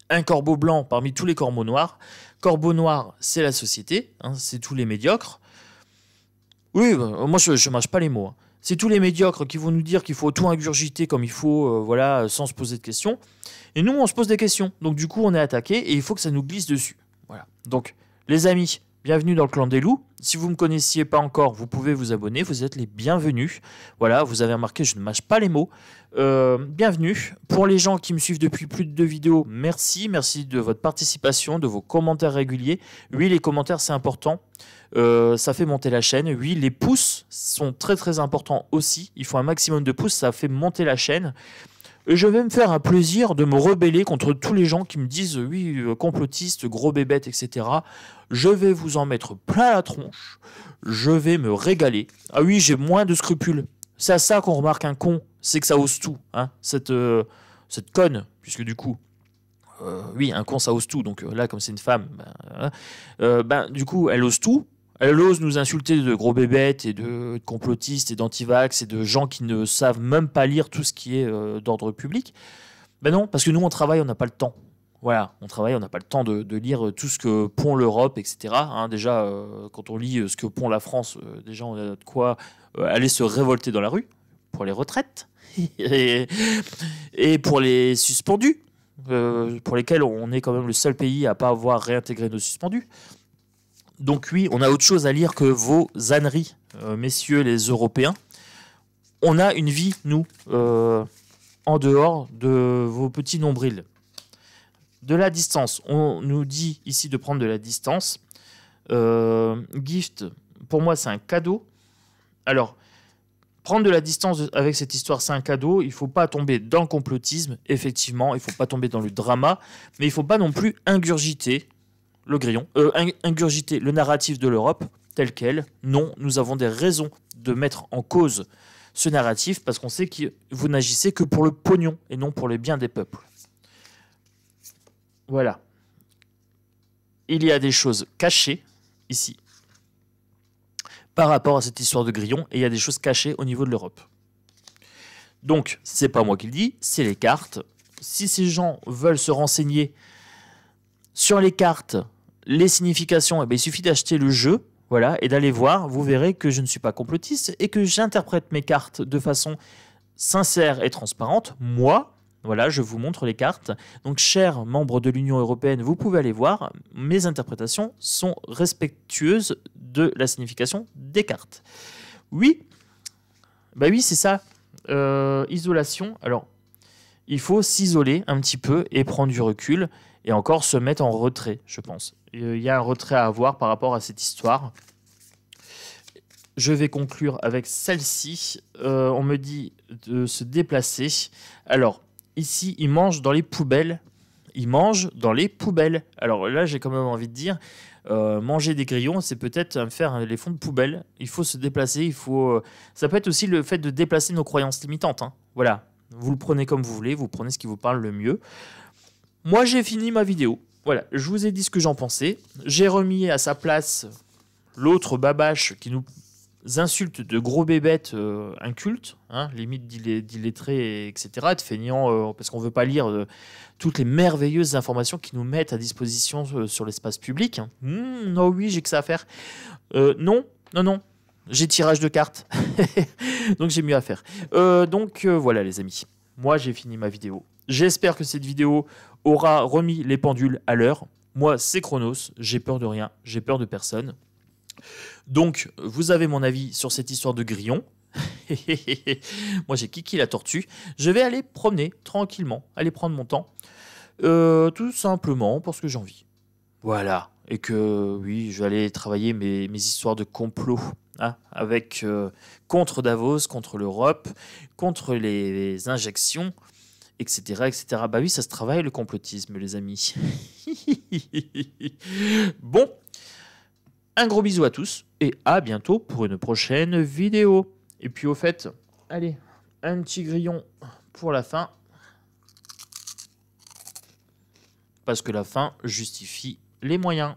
Un corbeau blanc parmi tous les corbeaux noirs. Corbeau noir, c'est la société, hein, c'est tous les médiocres. Oui, moi je ne mâche pas les mots. Hein. C'est tous les médiocres qui vont nous dire qu'il faut tout ingurgiter comme il faut, voilà, sans se poser de questions. Et nous, on se pose des questions. Donc du coup, on est attaqué et il faut que ça nous glisse dessus. Voilà. Donc, les amis, bienvenue dans le clan des loups. Si vous ne me connaissiez pas encore, vous pouvez vous abonner. Vous êtes les bienvenus. Voilà, vous avez remarqué, je ne mâche pas les mots. Bienvenue. Pour les gens qui me suivent depuis plus de 2 vidéos, merci. Merci de votre participation, de vos commentaires réguliers. Oui, les commentaires, c'est important. Ça fait monter la chaîne. Oui, les pouces sont très très importants aussi. Il faut un maximum de pouces, ça fait monter la chaîne. Et je vais me faire un plaisir de me rebeller contre tous les gens qui me disent oui, complotiste, gros bébête, etc. Je vais vous en mettre plein la tronche. Je vais me régaler. Ah oui, j'ai moins de scrupules. C'est à ça qu'on remarque un con, c'est que ça ose tout. Hein, cette conne, puisque du coup, oui, un con ça ose tout. Donc là, comme c'est une femme, du coup, elle ose tout. Elle ose nous insulter de gros bébêtes et de complotistes et d'antivax et de gens qui ne savent même pas lire tout ce qui est d'ordre public. Ben non, parce que nous, on travaille, on n'a pas le temps. Voilà, on travaille, on n'a pas le temps de lire tout ce que pond l'Europe, etc. Hein, déjà, quand on lit ce que pond la France, déjà, on a de quoi aller se révolter dans la rue pour les retraites et pour les suspendus, pour lesquels on est quand même le seul pays à pas avoir réintégré nos suspendus. Donc oui, on a autre chose à lire que vos âneries, messieurs les Européens. On a une vie, nous, en dehors de vos petits nombrils. De la distance, on nous dit ici de prendre de la distance. Gift, pour moi, c'est un cadeau. Alors, prendre de la distance avec cette histoire, c'est un cadeau. Il ne faut pas tomber dans le complotisme, effectivement. Il ne faut pas tomber dans le drama. Mais il ne faut pas non plus ingurgiter le grillon, ingurgiter le narratif de l'Europe tel quel. Non, nous avons des raisons de mettre en cause ce narratif parce qu'on sait que vous n'agissez que pour le pognon et non pour le bien des peuples. Voilà. Il y a des choses cachées ici par rapport à cette histoire de grillon et il y a des choses cachées au niveau de l'Europe. Donc, c'est pas moi qui le dis, c'est les cartes. Si ces gens veulent se renseigner sur les cartes, les significations, eh bien, il suffit d'acheter le jeu, voilà, et d'aller voir. Vous verrez que je ne suis pas complotiste et que j'interprète mes cartes de façon sincère et transparente. Moi, voilà, je vous montre les cartes. Donc, chers membres de l'Union européenne, vous pouvez aller voir. Mes interprétations sont respectueuses de la signification des cartes. Oui, bah oui, c'est ça. Isolation. Alors, il faut s'isoler un petit peu et prendre du recul. Et encore se mettre en retrait, je pense. Il y a un retrait à avoir par rapport à cette histoire. Je vais conclure avec celle-ci. On me dit de se déplacer. Alors, ici, ils mangent dans les poubelles. Ils mangent dans les poubelles. Alors là, j'ai quand même envie de dire, manger des grillons, c'est peut-être faire les fonds de poubelle. Il faut se déplacer. Il faut. Ça peut être aussi le fait de déplacer nos croyances limitantes. Hein. Voilà. Vous le prenez comme vous voulez. Vous prenez ce qui vous parle le mieux. Moi, j'ai fini ma vidéo. Voilà, je vous ai dit ce que j'en pensais. J'ai remis à sa place l'autre babache qui nous insulte de gros bébêtes incultes, hein, limite d'illettrés, etc., de feignants, parce qu'on ne veut pas lire toutes les merveilleuses informations qu'ils nous mettent à disposition sur l'espace public. Hein. Non, oui, j'ai que ça à faire. Non, j'ai tirage de cartes. Donc, j'ai mieux à faire. Voilà, les amis. Moi, j'ai fini ma vidéo. J'espère que cette vidéo aura remis les pendules à l'heure. Moi, c'est Chronos. J'ai peur de rien. J'ai peur de personne. Donc, vous avez mon avis sur cette histoire de grillon. Moi, j'ai Kiki la tortue. Je vais aller promener tranquillement, aller prendre mon temps. Tout simplement parce que j'ai envie. Voilà. Et que, oui, je vais aller travailler mes histoires de complot. Hein, avec contre Davos, contre l'Europe, contre les injections, etc., etc. Bah oui, ça se travaille le complotisme, les amis. Bon, un gros bisou à tous et à bientôt pour une prochaine vidéo. Et puis au fait, allez, un petit grillon pour la fin. Parce que la fin justifie les moyens.